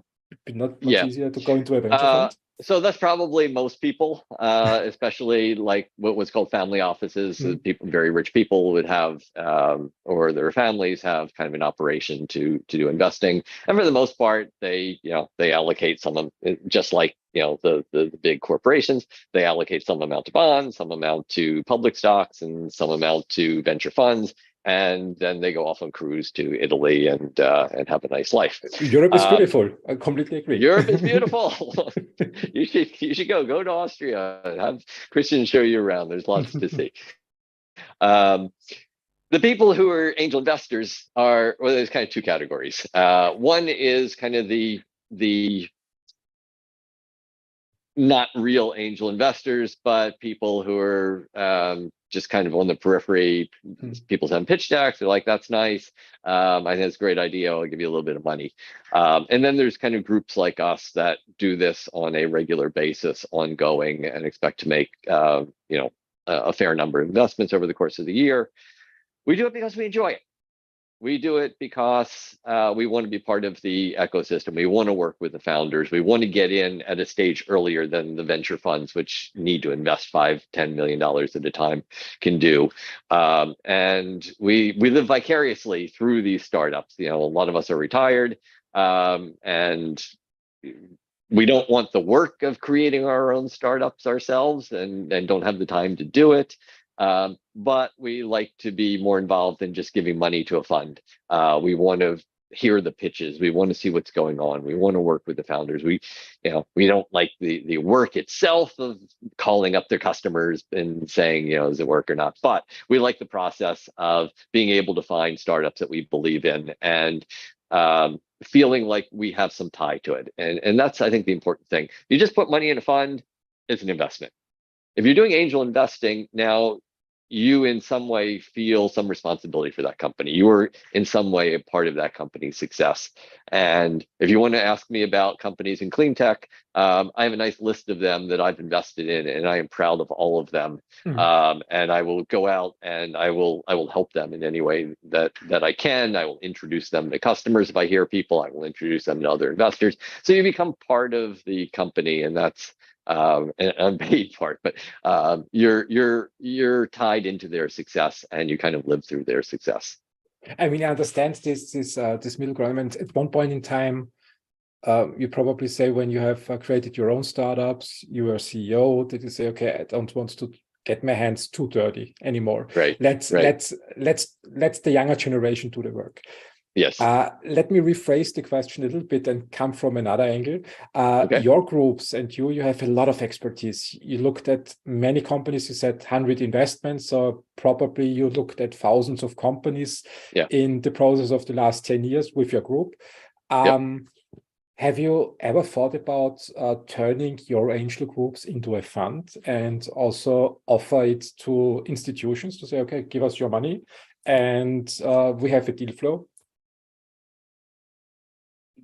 be not much easier to go into a venture fund? So that's probably most people, especially like what's called family offices. People, very rich people would have, or their families have kind of an operation to do investing. And for the most part, they allocate some, just like, the big corporations, they allocate some amount to bonds, some amount to public stocks, and some amount to venture funds. And then they go off on cruise to Italy and have a nice life. Europe is beautiful. I completely agree. Europe is beautiful. You should go to Austria and have Christian show you around. There's lots to see. The people who are angel investors there's kind of two categories. One is kind of the not real angel investors, but people who are just kind of on the periphery. People send pitch decks. They're like, that's nice. I think it's a great idea. I'll give you a little bit of money. And then there's kind of groups like us that do this on a regular basis, ongoing, and expect to make a fair number of investments over the course of the year. We do it because we enjoy it. We do it because we want to be part of the ecosystem. We want to work with the founders. We want to get in at a stage earlier than the venture funds, which need to invest $5-10 million at a time, can do. And we live vicariously through these startups. A lot of us are retired, and we don't want the work of creating our own startups ourselves, and don't have the time to do it. But we like to be more involved than just giving money to a fund. We want to hear the pitches. We want to see what's going on. We want to work with the founders. We don't like the work itself of calling up their customers and saying, does it work or not? But we like the process of being able to find startups that we believe in and feeling like we have some tie to it. And that's, I think, the important thing. You just put money in a fund, it's an investment. If you're doing angel investing, now you in some way feel some responsibility for that company. You are in some way a part of that company's success. And if you want to ask me about companies in clean tech, I have a nice list of them that I've invested in, and I am proud of all of them. And I will go out and I will help them in any way that I can. I will introduce them to customers if I hear people. I will introduce them to other investors. So you become part of the company, and that's an unpaid part, but you're tied into their success, and you kind of live through their success. I mean, I understand this middle ground. And at one point in time, you probably say, when you have created your own startups, you are CEO, did you say, okay, I don't want to get my hands too dirty anymore. Right. Let's the younger generation do the work. Yes. Let me rephrase the question a little bit and come from another angle. Okay. Your groups and you have a lot of expertise. You looked at many companies, you said 100 investments, so probably you looked at thousands of companies in the process of the last 10 years with your group. Have you ever thought about turning your angel groups into a fund and also offer it to institutions to say, okay, give us your money and we have a deal flow?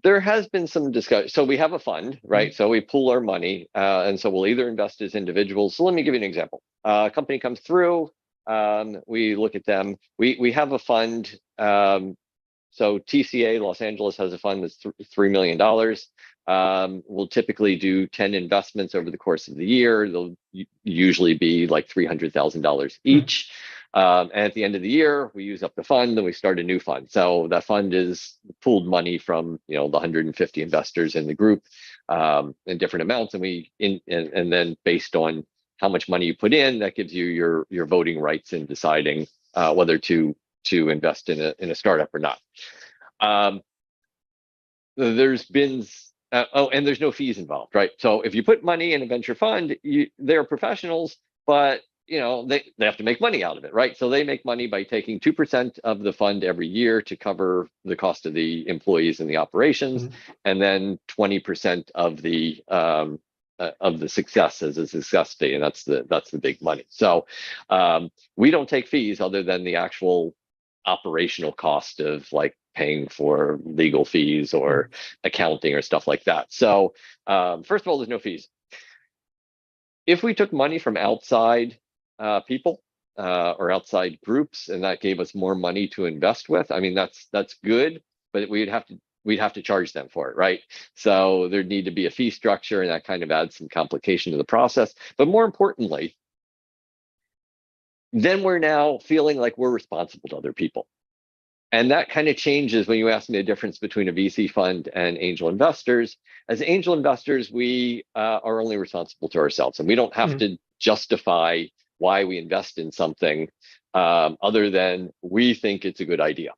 There has been some discussion. So we have a fund, right? So we pool our money, and so we'll either invest as individuals. So let me give you an example. A company comes through, we look at them. We have a fund. So TCA Los Angeles has a fund that's $3 million. We'll typically do 10 investments over the course of the year. They'll usually be like $300,000 each. And at the end of the year, we use up the fund and we start a new fund. So that fund is pooled money from the 150 investors in the group in different amounts, and then based on how much money you put in, that gives you your voting rights in deciding whether to invest in a startup or not. There's been and there's no fees involved, right? So if you put money in a venture fund, they're professionals, but they have to make money out of it, right? So they make money by taking 2% of the fund every year to cover the cost of the employees and the operations, and then 20% of the success as a success fee, and that's the big money. So we don't take fees other than the actual operational cost of like paying for legal fees or accounting or stuff like that. So first of all, there's no fees. If we took money from outside people or outside groups, and that gave us more money to invest with, I mean, that's good, but we'd have to charge them for it, right? So there'd need to be a fee structure, and that kind of adds some complication to the process. But more importantly, then we're now feeling like we're responsible to other people. And that kind of changes when you ask me the difference between a VC fund and angel investors. As angel investors, we are only responsible to ourselves, and we don't have to justify why we invest in something other than we think it's a good idea.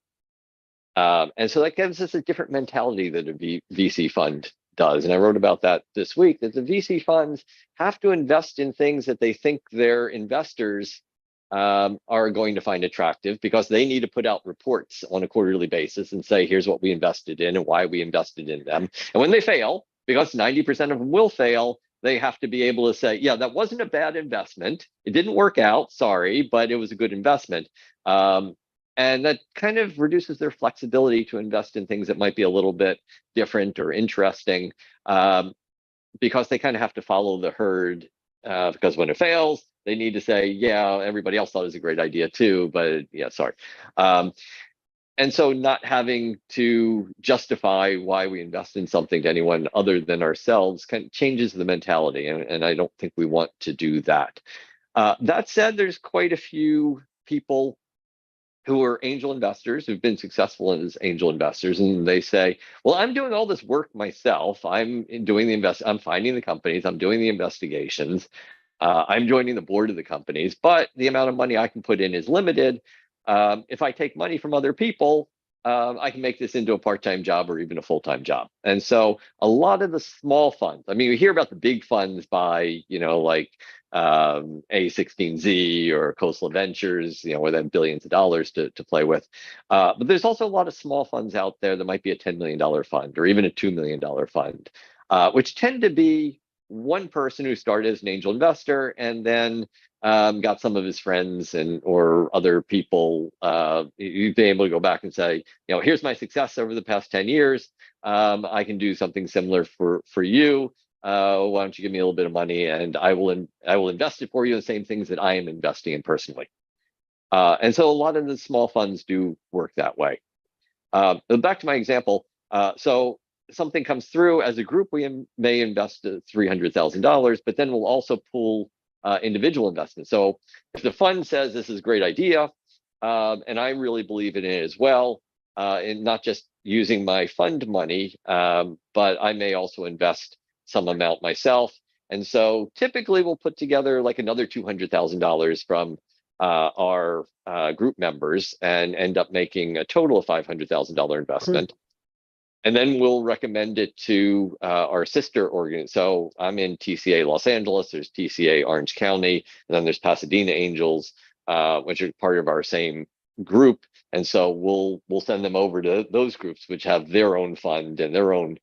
And so that gives us a different mentality that a VC fund does. And I wrote about that this week, that the VC funds have to invest in things that they think their investors are going to find attractive, because they need to put out reports on a quarterly basis and say, here's what we invested in and why we invested in them. And when they fail, because 90% of them will fail, they have to be able to say, yeah, that wasn't a bad investment. It didn't work out, sorry, but it was a good investment. And that kind of reduces their flexibility to invest in things that might be a little bit different or interesting, because they kind of have to follow the herd, because when it fails, they need to say, yeah, everybody else thought it was a great idea too, but yeah, sorry. And so not having to justify why we invest in something to anyone other than ourselves kind of changes the mentality, and I don't think we want to do that. That said, there's quite a few people who are angel investors who've been successful as angel investors, and they say, well, I'm doing all this work myself. I'm finding the companies, I'm doing the investigations, I'm joining the board of the companies, but the amount of money I can put in is limited. If I take money from other people, I can make this into a part-time job or even a full-time job. And so a lot of the small funds, I mean, we hear about the big funds by, like A16Z or Coastal Ventures, where they have billions of dollars to play with. But there's also a lot of small funds out there that might be a $10 million fund or even a $2 million fund, which tend to be one person who started as an angel investor and then got some of his friends or other people. You've been able to go back and say, here's my success over the past 10 years. I can do something similar for you. Why don't you give me a little bit of money and I will invest it for you in the same things that I am investing in personally. And so a lot of the small funds do work that way. Back to my example. So something comes through as a group, we may invest $300,000, but then we'll also pool individual investments. So if the fund says this is a great idea, and I really believe in it as well, and not just using my fund money, but I may also invest some amount myself. And so typically we'll put together like another $200,000 from our group members and end up making a total of $500,000 investment. Cool. And then we'll recommend it to our sister organ. So I'm in TCA Los Angeles, there's TCA Orange County, and then there's Pasadena Angels, which are part of our same group. And so we'll send them over to those groups, which have their own fund and their own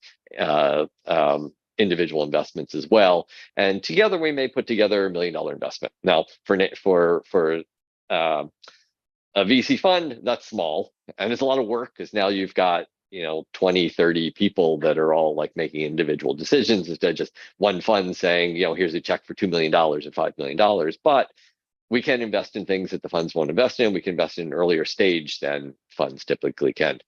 individual investments as well. And together we may put together $1 million investment. Now for a VC fund, that's small. And it's a lot of work because now you've got 20, 30 people that are all like making individual decisions instead of just one fund saying, here's a check for $2 million or $5 million. But we can invest in things that the funds won't invest in. We can invest in an earlier stage than funds typically can.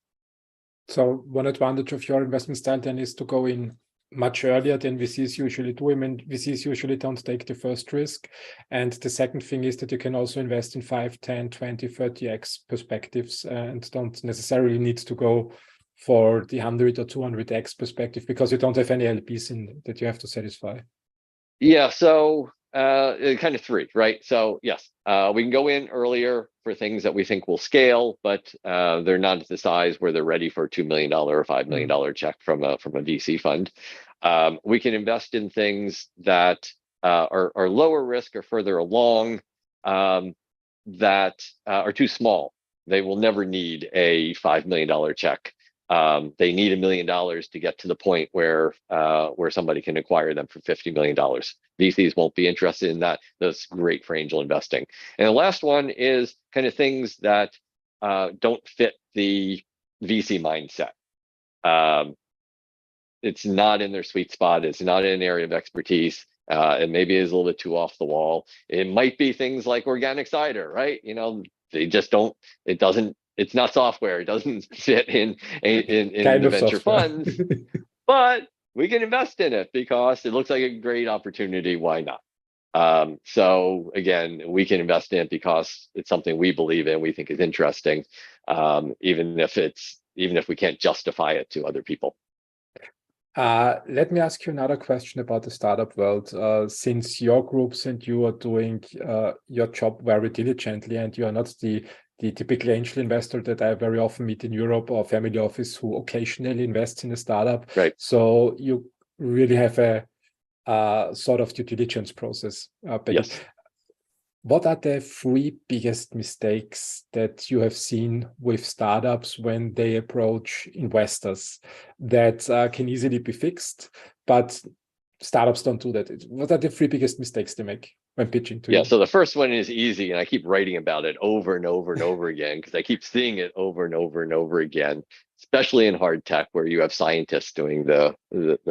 So one advantage of your investment style then is to go in much earlier than VCs usually do. I mean, VCs usually don't take the first risk. And the second thing is that you can also invest in 5, 10, 20, 30x perspectives and don't necessarily need to go for the 100 or 200x perspective because you don't have any LPs in that you have to satisfy. Yeah, so kind of three, right? So yes, we can go in earlier for things that we think will scale, but they're not at the size where they're ready for a $2 million or $5 million check from a VC fund. We can invest in things that are lower risk or further along that are too small. They will never need a $5 million check. They need $1 million to get to the point where somebody can acquire them for $50 million. VCs won't be interested in that. That's great for angel investing. And the last one is kind of things that don't fit the VC mindset. It's not in their sweet spot. It's not in an area of expertise. It maybe is a little bit too off the wall. It might be things like organic cider, right? They just don't. It's not software. It doesn't fit in the venture funds, but we can invest in it because it looks like a great opportunity. Why not? So again, we can invest in it because it's something we believe in, we think is interesting, even if we can't justify it to other people. Let me ask you another question about the startup world. Since your groups and you are doing your job very diligently, and you are not the typical angel investor that I very often meet in Europe or family office who occasionally invests in a startup. Right. So you really have a sort of due diligence process. Yes. What are the 3 biggest mistakes that you have seen with startups when they approach investors that can easily be fixed, but startups don't do that? What are the 3 biggest mistakes they make when pitching to you? Yeah, so the first one is easy, and I keep writing about it over and over and over again because I keep seeing it over and over and over again, especially in hard tech where you have scientists doing the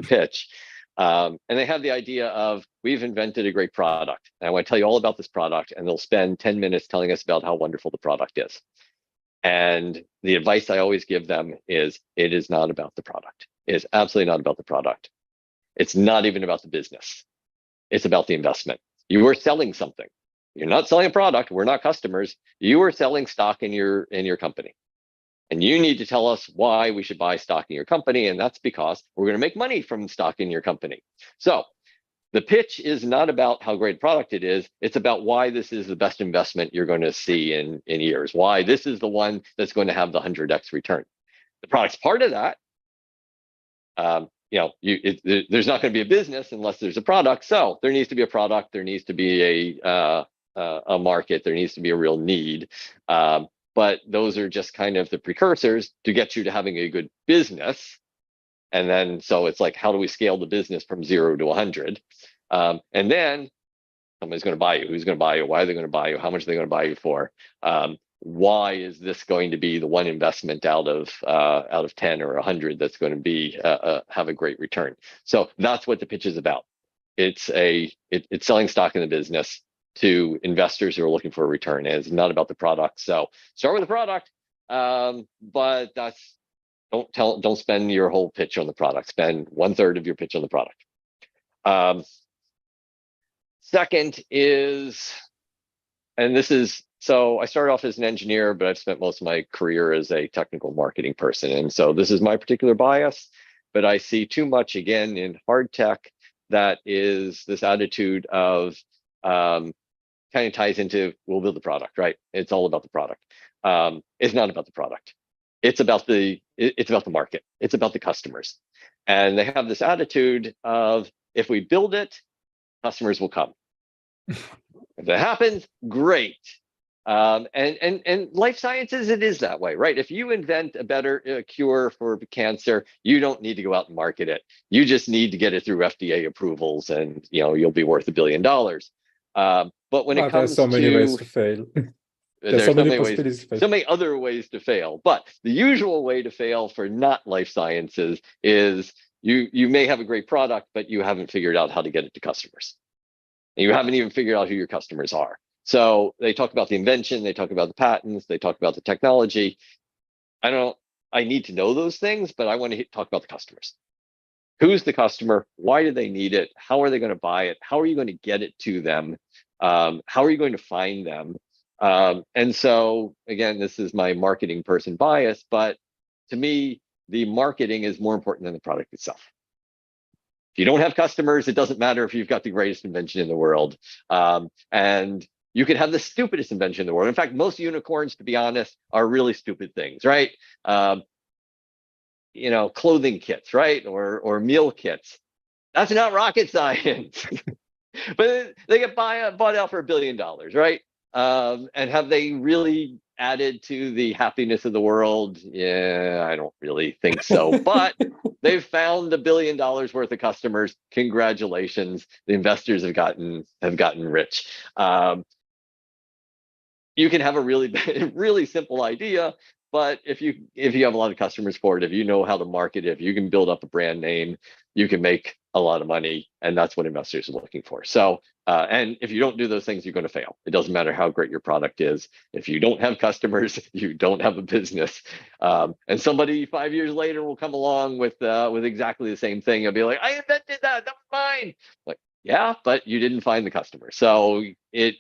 pitch. And they have the idea of, we've invented a great product, and I want to tell you all about this product, and they'll spend 10 minutes telling us about how wonderful the product is. And the advice I always give them is, it is not about the product. It is absolutely not about the product. It's not even about the business. It's about the investment. You are selling something. You're not selling a product. We're not customers. You are selling stock in your company. And you need to tell us why we should buy stock in your company. And that's because we're going to make money from stock in your company. So the pitch is not about how great a product it is. It's about why this is the best investment you're going to see in years, why this is the one that's going to have the 100x return. The product's part of that. There's not going to be a business unless there's a product. So there needs to be a product. There needs to be a market. There needs to be a real need. But those are just kind of the precursors to get you to having a good business. And then, so it's like, how do we scale the business from 0 to 100? And then somebody's going to buy you. Who's going to buy you? Why are they going to buy you? How much are they going to buy you for? Why is this going to be the one investment out of 10 or 100 that's going to be have a great return? So that's what the pitch is about. It's selling stock in the business to investors who are looking for a return. And it's not about the product. So start with the product, but don't spend your whole pitch on the product. Spend 1/3 of your pitch on the product. Second is, and this is, so I started off as an engineer, but I've spent most of my career as a technical marketing person. And so this is my particular bias, but I see too much again in hard tech that is this attitude of kind of ties into, we'll build the product, right? It's all about the product. It's not about the product. It's about the market. It's about the customers. And they have this attitude of, if we build it, customers will come. If that happens, great. And life sciences, it is that way, right? If you invent a better cure for cancer, you don't need to go out and market it. You just need to get it through FDA approvals, and you'll be worth $1 billion. But when it comes there's so many ways to fail. There's so many other ways to fail. But the usual way to fail for not life sciences is you may have a great product, but you haven't figured out how to get it to customers. And you haven't even figured out who your customers are. So they talk about the invention, they talk about the patents, they talk about the technology. I need to know those things, but I want to talk about the customers. Who's the customer? Why do they need it? How are they going to buy it? How are you going to get it to them? How are you going to find them? And so, again, this is my marketing person bias, but to me, the marketing is more important than the product itself. If you don't have customers, it doesn't matter if you've got the greatest invention in the world. And you could have the stupidest invention in the world. In fact, most unicorns, to be honest, are really stupid things, right? Clothing kits, right? Or meal kits. That's not rocket science. But they get bought out for $1 billion, right? And have they really added to the happiness of the world? Yeah, I don't really think so. But they've found $1 billion worth of customers. Congratulations, the investors have gotten rich. You can have a really simple idea, but if you have a lot of customers for it, if you know how to market it, if you can build up a brand name, you can make a lot of money, and that's what investors are looking for. So, and if you don't do those things, you're going to fail. It doesn't matter how great your product is. If you don't have customers, you don't have a business. And somebody 5 years later will come along with exactly the same thing and be like, "I invented that. That was mine." Like, yeah, but you didn't find the customer. So it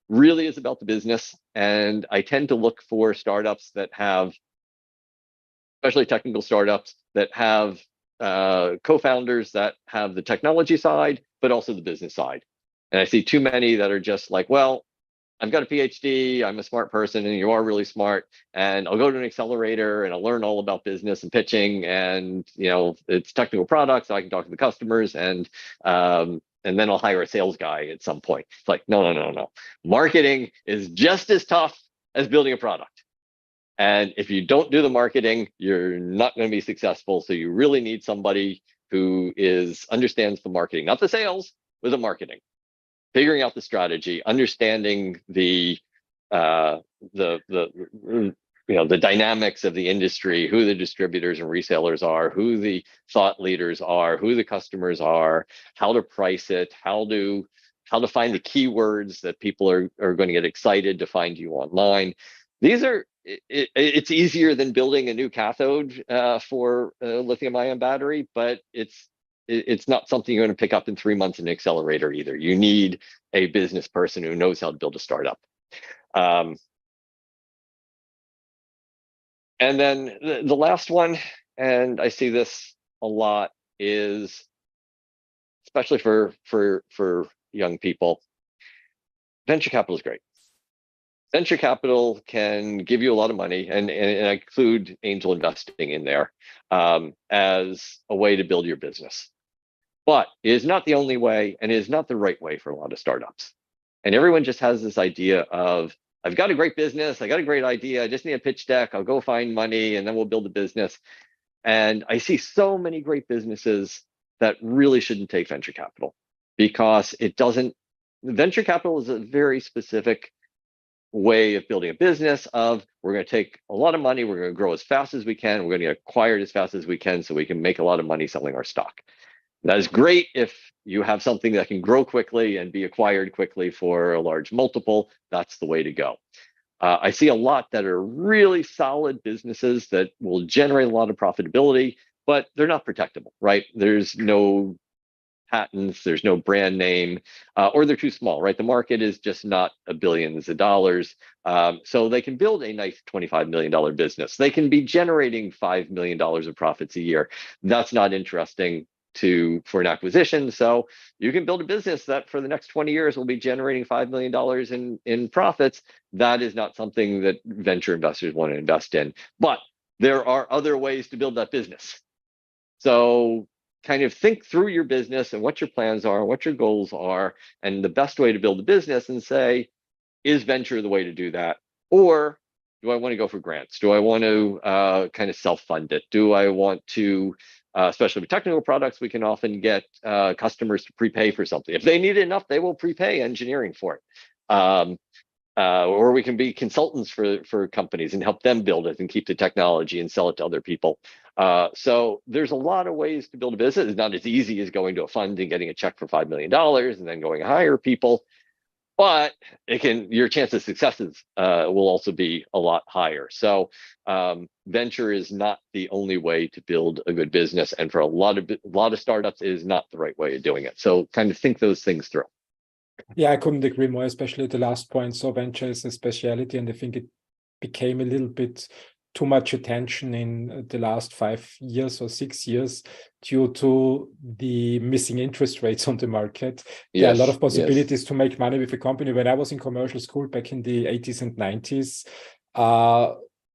really is about the business. And I tend to look for startups that have, especially technical startups, that have co-founders that have the technology side, but also the business side. And I see too many that are just like, well, I've got a PhD, I'm a smart person, and you are really smart, and I'll go to an accelerator and I'll learn all about business and pitching, and it's technical products, so I can talk to the customers, and then I'll hire a sales guy at some point. It's like, no. Marketing is just as tough as building a product. And if you don't do the marketing, you're not going to be successful. So you really need somebody who understands the marketing, not the sales, but the marketing, figuring out the strategy, understanding the dynamics of the industry, who the distributors and resellers are, who the thought leaders are, who the customers are, how to price it, how to find the keywords that people are going to get excited to find you online. It's easier than building a new cathode for a lithium-ion battery, but it's not something you're going to pick up in 3 months in an accelerator either. You need a business person who knows how to build a startup. And then the last one, and I see this a lot, is especially for young people, venture capital is great. Venture capital can give you a lot of money, and I include angel investing in there as a way to build your business. But it is not the only way, and it is not the right way for a lot of startups. And everyone just has this idea of, I've got a great business, I got a great idea, I just need a pitch deck, I'll go find money, and then we'll build a business. And I see so many great businesses that really shouldn't take venture capital because it doesn't, venture capital is a very specific way of building a business of we're going to take a lot of money, we're going to grow as fast as we can, we're going to get acquired as fast as we can so we can make a lot of money selling our stock. That is great if you have something that can grow quickly and be acquired quickly for a large multiple. That's the way to go. I see a lot that are really solid businesses that will generate a lot of profitability, but they're not protectable, right? There's no patents, there's no brand name, or they're too small, right? The market is just not billions of dollars. So they can build a nice $25 million business. They can be generating $5 million of profits a year. That's not interesting for an acquisition. So you can build a business that for the next 20 years will be generating $5 million in profits. That is not something that venture investors want to invest in. But there are other ways to build that business. So kind of think through your business and what your plans are, what your goals are, and the best way to build a business and say, is venture the way to do that? Or do I want to go for grants? Do I want to kind of self-fund it? Do I want to, especially with technical products, we can often get customers to prepay for something. If they need enough, they will prepay engineering for it. Or we can be consultants for companies and help them build it and keep the technology and sell it to other people. So there's a lot of ways to build a business. It's not as easy as going to a fund and getting a check for $5 million and then going to hire people. But your chance of successes will also be a lot higher. So venture is not the only way to build a good business, and for a lot of startups, it is not the right way of doing it. So kind of think those things through. Yeah, I couldn't agree more, especially the last point. So venture is a speciality, and I think it became a little bit too much attention in the last 5 years or 6 years due to the missing interest rates on the market. Yes, there are a lot of possibilities to make money with a company. When I was in commercial school back in the 80s and 90s,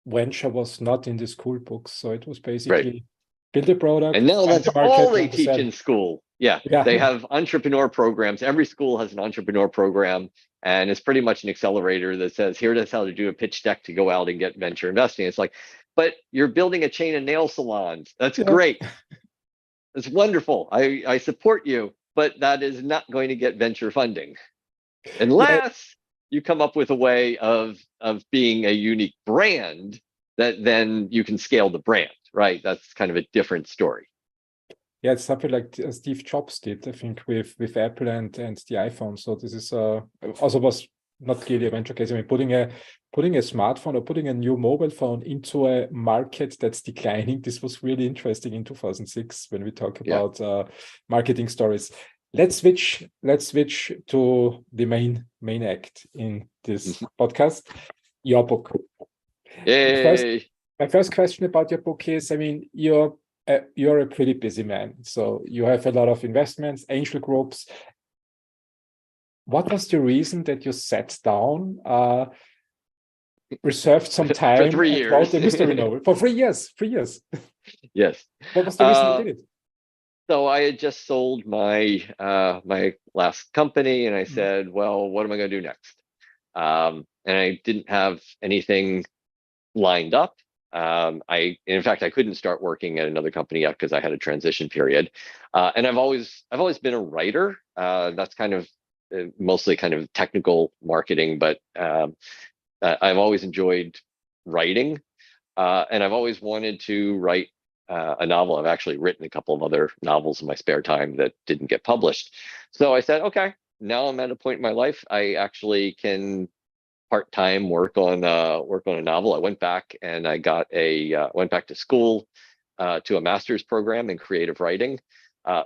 venture was not in the school books. So it was basically build a product. And now that's all they teach in school. Yeah, they have entrepreneur programs. Every school has an entrepreneur program, and it's pretty much an accelerator that says, here's how to do a pitch deck to go out and get venture investing. It's like, but you're building a chain of nail salons. That's great. It's wonderful. I support you, but that is not going to get venture funding unless you come up with a way of being a unique brand that then you can scale the brand, right? That's kind of a different story. Yeah, it's something like Steve Jobs did, I think, with Apple and the iPhone. So this is also was not clearly a venture case. I mean, putting a smartphone or putting a new mobile phone into a market that's declining. This was really interesting in 2006 when we talk about marketing stories. Let's switch to the main act in this podcast. Your book. Yay. My first question about your book is, I mean, you're a pretty busy man. So you have a lot of investments, angel groups. What was the reason that you sat down, reserved some time for 3 years, and wrote a mystery novel? For 3 years, 3 years. Yes. What was the reason you did it? So I had just sold my my last company, and I said, well, what am I going to do next? And I didn't have anything lined up. In fact, I couldn't start working at another company yet because I had a transition period. And I've always been a writer. That's kind of mostly kind of technical marketing, but I've always enjoyed writing, and I've always wanted to write a novel. I've actually written a couple of other novels in my spare time that didn't get published. So I said, okay, now I'm at a point in my life I actually can part-time work on a novel. I went back and I got went back to school to a master's program in creative writing,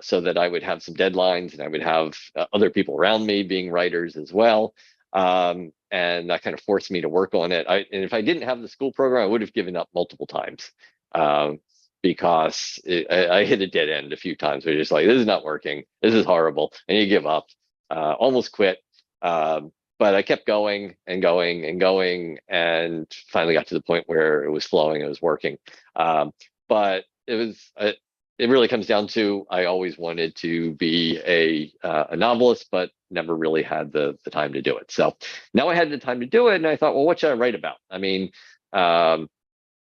so that I would have some deadlines and I would have other people around me being writers as well. And that kind of forced me to work on it. And if I didn't have the school program, I would have given up multiple times, because I hit a dead end a few times. We're just like, this is not working. This is horrible. And you give up, almost quit. But I kept going and going and going, and finally got to the point where it was flowing, it was working. But it really comes down to, I always wanted to be a novelist, but never really had the time to do it. So now I had the time to do it, and I thought, well, what should I write about? I mean, I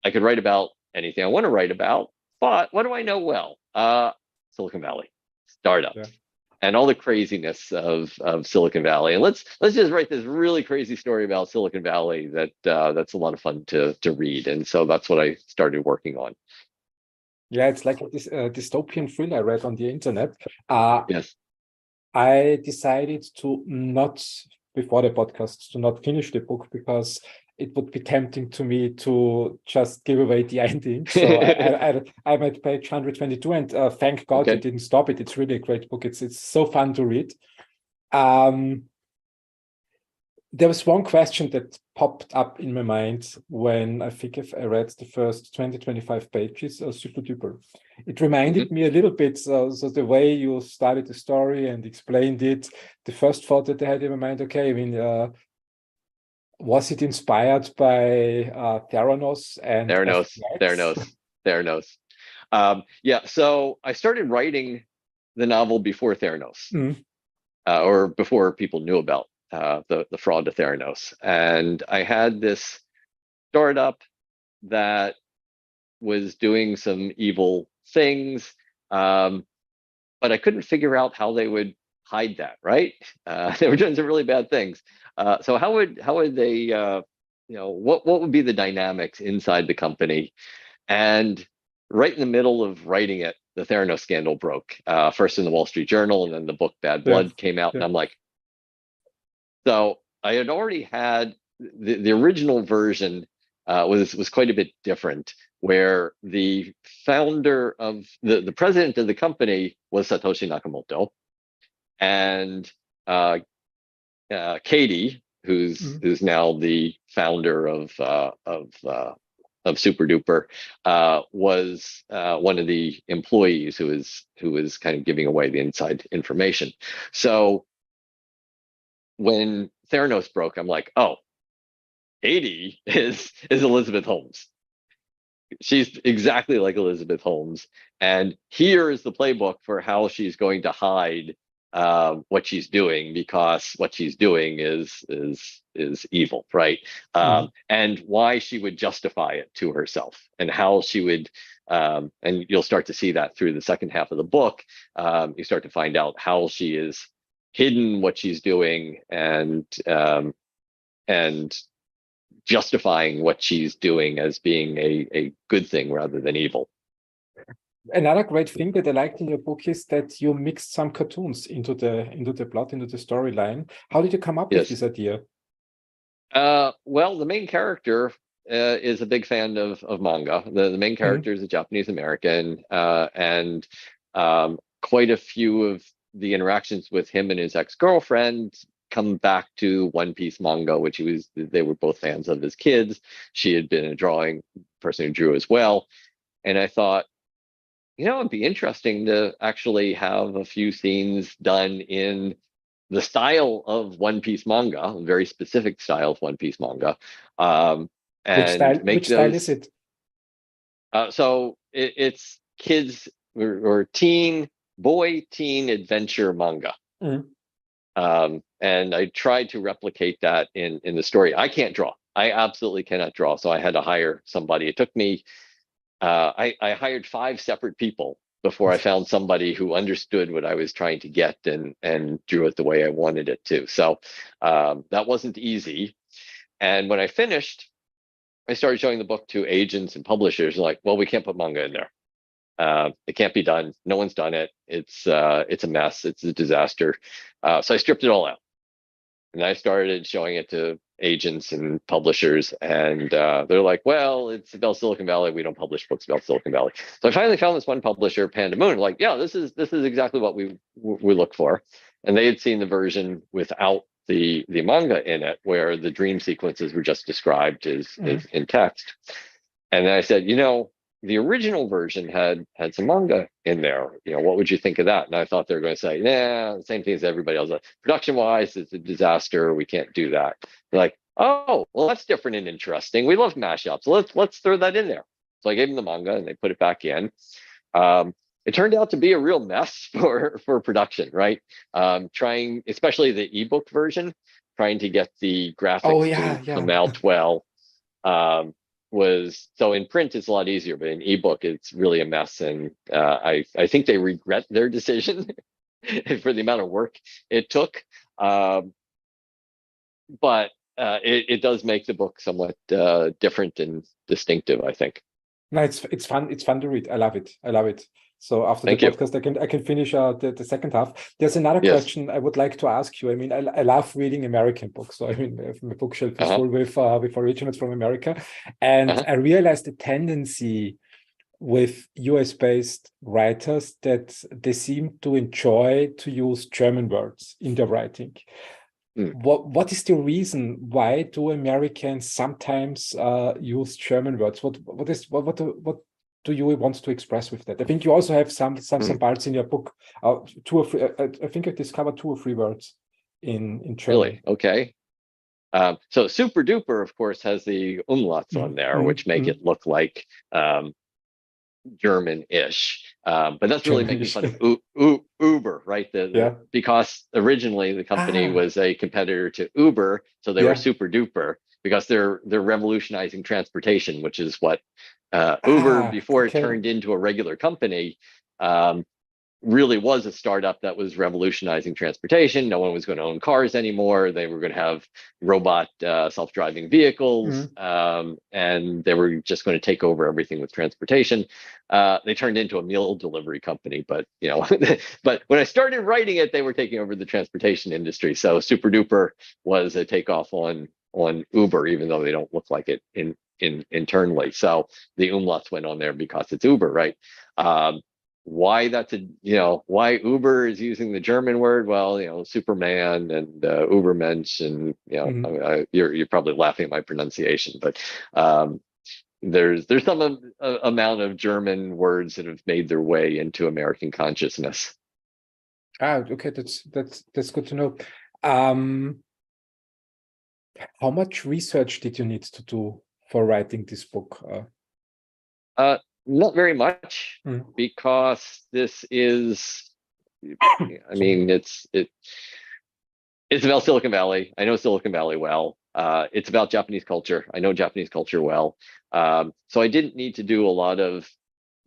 could write about anything I want to write about, spot. What do I know well? Silicon Valley, startups. Yeah. And all the craziness of Silicon Valley. And let's just write this really crazy story about Silicon Valley that's a lot of fun to read. And so that's what I started working on. Yeah, it's like this dystopian thriller I read on the internet. Yes. I decided to not, before the podcast, to not finish the book because it would be tempting to me to just give away the ending. So I'm at page 122, and thank God you didn't stop it. It's really a great book. It's so fun to read. There was one question that popped up in my mind when I think if I read the first 20-25 pages of SüprDüpr. It reminded me a little bit, so the way you started the story and explained it, the first thought that I had in my mind, okay, I mean, was it inspired by Theranos and Theranos. Yeah, so I started writing the novel before Theranos, or before people knew about the fraud to Theranos. And I had this startup that was doing some evil things, but I couldn't figure out how they would hide that, right? They were doing some really bad things. So how would they, what would be the dynamics inside the company? And right in the middle of writing it, the Theranos scandal broke, first in the Wall Street Journal, and then the book Bad Blood came out, and I'm like, so I had already had the original version was quite a bit different, where the founder of the president of the company was Satoshi Nakamoto, and Katie, who's now the founder of SüprDüpr, was one of the employees who was kind of giving away the inside information. So when Theranos broke, I'm like, oh, Katie is Elizabeth Holmes. She's exactly like Elizabeth Holmes, and here is the playbook for how she's going to hide what she's doing, because what she's doing is evil, right? And why she would justify it to herself, and how she would, and you'll start to see that through the second half of the book. You start to find out how she is hidden what she's doing, and justifying what she's doing as being a good thing rather than evil. Another great thing that I liked in your book is that you mixed some cartoons into the plot, into the storyline. How did you come up with this idea? Well, the main character is a big fan of manga. The main character is a Japanese American, and quite a few of the interactions with him and his ex-girlfriend come back to One Piece manga, which they were both fans of as kids. She had been a drawing person who drew as well. And I thought, it'd be interesting to actually have a few scenes done in the style of One Piece manga, a very specific style of One Piece manga. And which style is it? So it's kids or teen adventure manga. And I tried to replicate that in the story. I can't draw. I absolutely cannot draw. So I had to hire somebody. It took me, I hired 5 separate people before I found somebody who understood what I was trying to get and drew it the way I wanted it to. So that wasn't easy. And when I finished, I started showing the book to agents and publishers, like, well, we can't put manga in there. It can't be done. No one's done it. It's a mess. It's a disaster. So I stripped it all out, and I started showing it to agents and publishers, and they're like, well, it's about Silicon Valley. We don't publish books about Silicon Valley. So I finally found this one publisher, Panda Moon, like, yeah, this is exactly what we look for. And they had seen the version without the manga in it, where the dream sequences were just described as in text. And then I said, the original version had some manga in there. What would you think of that? And I thought they were going to say, nah, the same thing as everybody else. Production-wise, it's a disaster. We can't do that. They're like, oh, well, that's different and interesting. We love mashups. Let's throw that in there. So I gave them the manga, and they put it back in. It turned out to be a real mess for production, right? Trying, especially the ebook version, trying to get the graphics to come out well. so in print it's a lot easier, but in ebook it's really a mess, and I think they regret their decision for the amount of work it took. But it does make the book somewhat different and distinctive, I think. No, it's fun. It's fun to read. I love it. I love it. So after the podcast, I can finish the second half. There's another question I would like to ask you. I mean, I love reading American books. So I mean, my bookshelf is full with originals from America, and I realized the tendency with US-based writers that they seem to enjoy to use German words in their writing. What is the reason? Why do Americans sometimes use German words? What do you want to express with that? I think you also have some parts in your book. 2 or 3. I think I discovered 2 or 3 words in German. Really? Okay. So SüprDüpr, of course, has the umlauts on there, which make it look like German-ish, but that's really making fun of Uber, right? Because originally the company was a competitor to Uber, so they were SüprDüpr because they're revolutionizing transportation, which is what Uber, before it turned into a regular company, really was a startup that was revolutionizing transportation. No one was going to own cars anymore. They were going to have robot self-driving vehicles, and they were just going to take over everything with transportation. They turned into a meal delivery company, but but when I started writing it, they were taking over the transportation industry. So SüprDüpr was a takeoff on Uber, even though they don't look like it internally. So the umlauts went on there because it's Uber, right? Why that's why Uber is using the German word? Well, Superman and Ubermensch, and you're probably laughing at my pronunciation, but there's some amount of German words that have made their way into American consciousness. Okay, that's good to know. How much research did you need to do for writing this book? Not very much, because this is, I mean, it's about Silicon Valley. I know Silicon Valley well. It's about Japanese culture. I know Japanese culture well. So I didn't need to do a lot of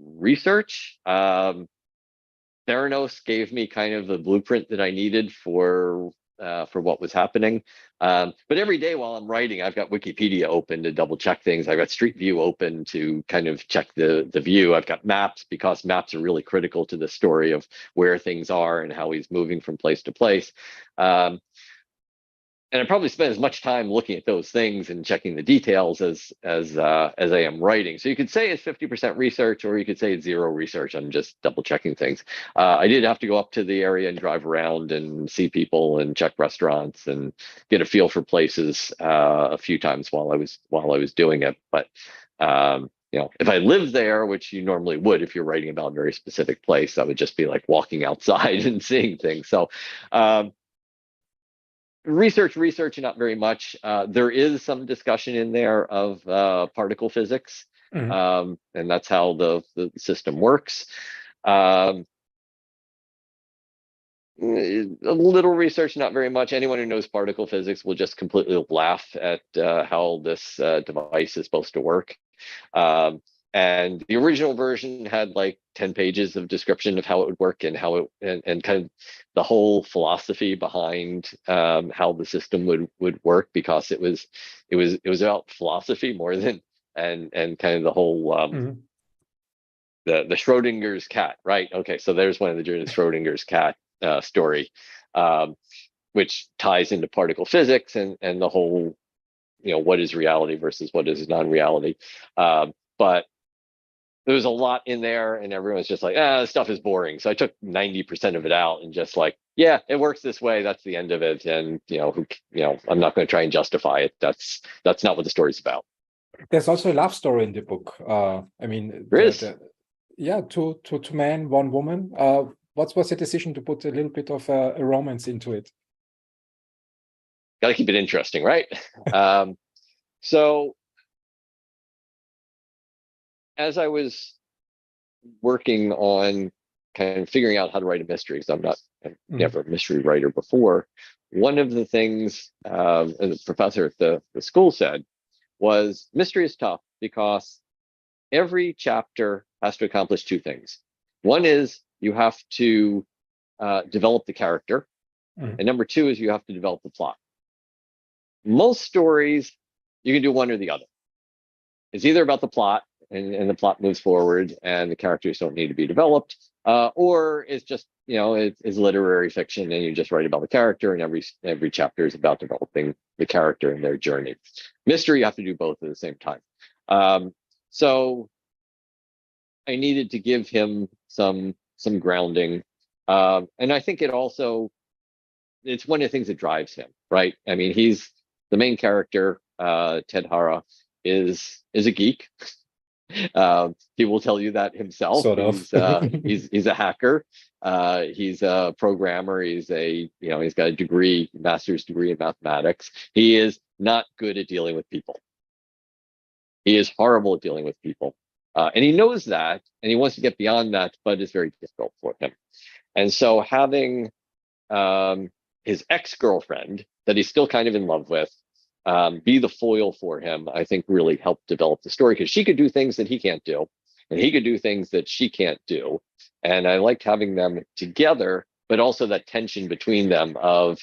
research. Theranos gave me kind of the blueprint that I needed for what was happening. But every day while I'm writing, I've got Wikipedia open to double check things. I've got Street View open to kind of check the view. I've got maps, because maps are really critical to the story of where things are and how he's moving from place to place. And I probably spend as much time looking at those things and checking the details as I am writing. So you could say it's 50% research, or you could say it's 0 research. I'm just double checking things. I did have to go up to the area and drive around and see people and check restaurants and get a feel for places a few times while I was doing it. But if I lived there, which you normally would if you're writing about a very specific place, that would just be like walking outside and seeing things. So research, not very much. There is some discussion in there of particle physics, and that's how the system works. A little research, not very much. Anyone who knows particle physics will just completely laugh at how this device is supposed to work. And the original version had like 10 pages of description of how it would work and how it and kind of the whole philosophy behind how the system would work, because it was about philosophy more than and kind of the whole the Schrodinger's cat, right? Okay, so there's one of the Schrodinger's cat story, which ties into particle physics and the whole what is reality versus what is non-reality, but there was a lot in there, and everyone's just like, this stuff is boring. So I took 90% of it out and just like, yeah, it works this way. That's the end of it. And I'm not going to try and justify it. That's not what the story's about. There's also a love story in the book. I mean, there is. Two men, one woman. What was the decision to put a little bit of a romance into it? Got to keep it interesting, right? So as I was working on kind of figuring out how to write a mystery, because I'm never a mystery writer before, one of the things the professor at the school said was, mystery is tough, because every chapter has to accomplish two things. One is you have to develop the character, and number two is you have to develop the plot. Most stories, you can do one or the other. It's either about the plot, and the plot moves forward, and the characters don't need to be developed, or it's just, it's literary fiction, and you just write about the character, and every chapter is about developing the character and their journey. Mystery, you have to do both at the same time. So I needed to give him some grounding, and I think it's one of the things that drives him, right? I mean, he's the main character. Ted Hara is a geek. He will tell you that himself. Sort of. He's a hacker. He's a programmer. He's got a master's degree in mathematics. He is not good at dealing with people. He is horrible at dealing with people. And he knows that, and he wants to get beyond that, but it's very difficult for him. And so having his ex-girlfriend that he's still kind of in love with be the foil for him, I think really helped develop the story, because she could do things that he can't do, and he could do things that she can't do. And I liked having them together, but also that tension between them of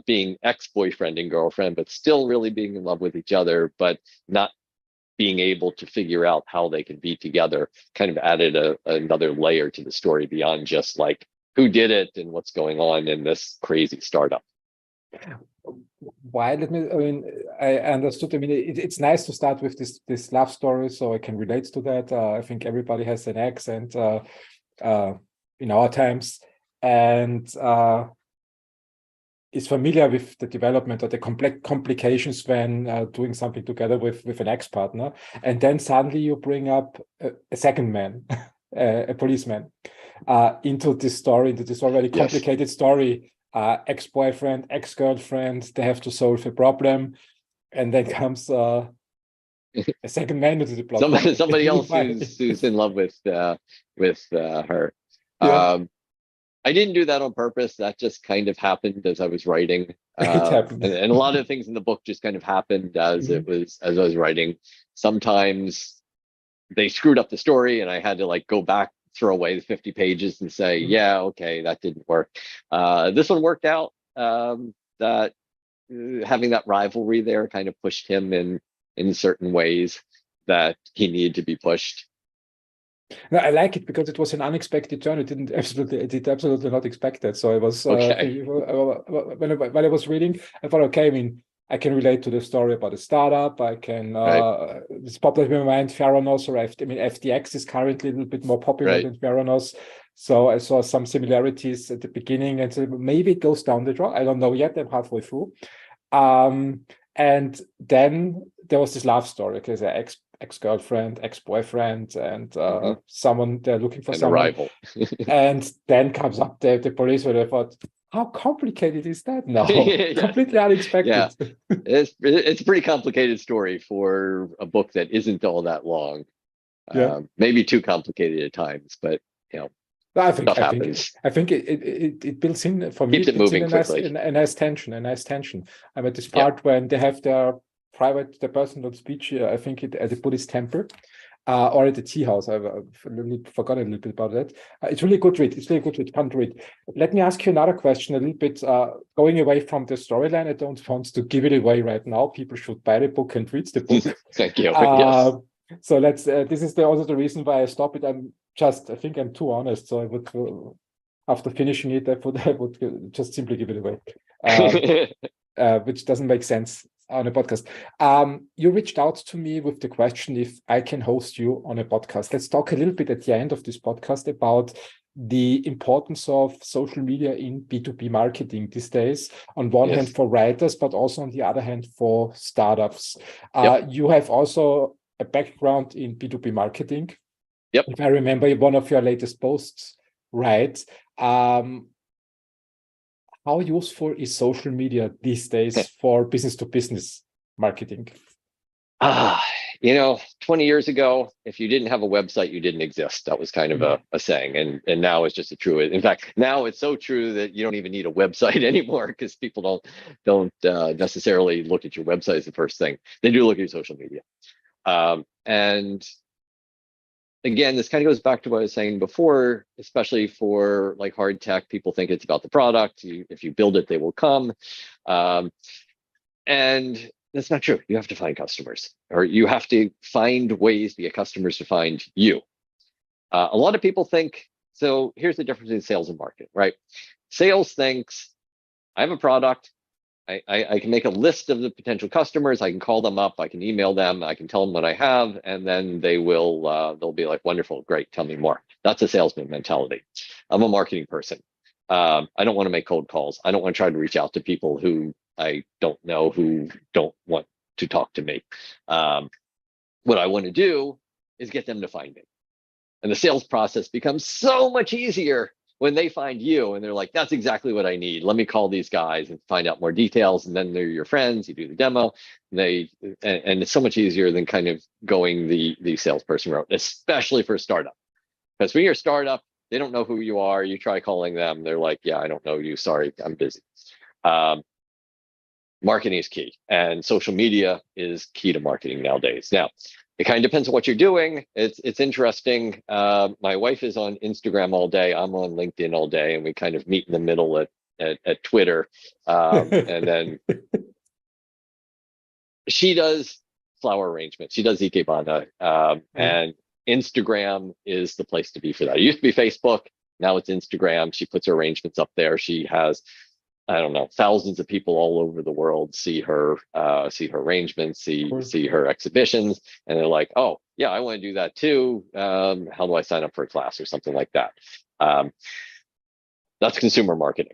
being ex-boyfriend and girlfriend, but still really being in love with each other, but not being able to figure out how they can be together, kind of added another layer to the story beyond just like who did it and what's going on in this crazy startup. Why? I understood. I mean, it's nice to start with this love story, so I can relate to that. I think everybody has an ex, and in our times, and is familiar with the development or the complications when doing something together with an ex-partner, and then suddenly you bring up a second man, a policeman, into this already complicated story. Ex-boyfriend, ex-girlfriend, they have to solve a problem, and then comes a second man into the plot. Somebody else who's in love with her. Yeah. I didn't do that on purpose. That just kind of happened as I was writing. It happened. And a lot of things in the book just kind of happened as I was writing. Sometimes they screwed up the story, and I had to like go back, throw away the 50 pages and say, yeah, okay, that didn't work. This one worked out. That having that rivalry there kind of pushed him in certain ways that he needed to be pushed. No, I like it because it was an unexpected turn. I did absolutely not expect that. So I was Okay. when I was reading, I thought, okay, I mean, I can relate to the story about a startup. I can it's popular in my mind. Theranos, or FTX is currently a little bit more popular than Theranos. So I saw some similarities at the beginning, and so maybe it goes down the road. I don't know yet. I'm halfway through. And then there was this love story. Okay, the ex-girlfriend, ex-boyfriend, and someone they're looking for someone. A rival. And then comes up the police, where I thought, how complicated is that now? Completely unexpected. Yeah, it's a pretty complicated story for a book that isn't all that long. Maybe too complicated at times, but I think it builds in for me. Keeps it moving quickly. A nice tension. I'm at this part when they have their personal speech. I think at the Buddhist temple. Or at the tea house. I've forgotten a little bit about that. It's really good read. Fun to read. Let me ask you another question, a little bit going away from the storyline. I don't want to give it away right now. People should buy the book and read the book. Thank you. Yes. So let's. This is also the reason why I stop it. I think I'm too honest. So I would, after finishing it, I would just simply give it away, which doesn't make sense on a podcast. You reached out to me with the question if I can host you on a podcast. Let's talk a little bit at the end of this podcast about the importance of social media in B2B marketing these days. On one hand for writers, but also on the other hand for startups. You have also a background in B2B marketing. Yep. If I remember one of your latest posts, right? How useful is social media these days for business to business marketing? 20 years ago, if you didn't have a website, you didn't exist. That was kind of a saying. And now it's just a true. In fact, now it's so true that you don't even need a website anymore, because people don't necessarily look at your website as the first thing. They do look at your social media. And again, this kind of goes back to what I was saying before, especially for like hard tech, people think it's about the product. If you build it, they will come. And that's not true. You have to find customers, or you have to find ways to get customers to find you. A lot of people think, so here's the difference in sales and marketing, right? Sales thinks, I have a product. I can make a list of the potential customers. I can call them up. I can email them. I can tell them what I have, and then they'll be like, wonderful, great, tell me more. That's a salesman mentality. I'm a marketing person. I don't want to make cold calls. I don't want to try to reach out to people who I don't know, who don't want to talk to me. What I want to do is get them to find me. And the sales process becomes so much easier when they find you and they're like, that's exactly what I need. Let me call these guys and find out more details. And then they're your friends. You do the demo. And it's so much easier than kind of going the salesperson route, especially for a startup. Because when you're a startup, they don't know who you are. You try calling them. They're like, yeah, I don't know you. Sorry, I'm busy. Marketing is key. And social media is key to marketing nowadays. Now, it kind of depends on what you're doing. It's interesting. My wife is on Instagram all day. I'm on LinkedIn all day, and we kind of meet in the middle at Twitter. And then she does flower arrangements. She does ikebana, and Instagram is the place to be for that. It used to be Facebook. Now it's Instagram. She puts her arrangements up there. She has, I don't know, thousands of people all over the world see her arrangements, see her exhibitions, and they're like, oh yeah, I want to do that too. How do I sign up for a class or something like that? That's consumer marketing.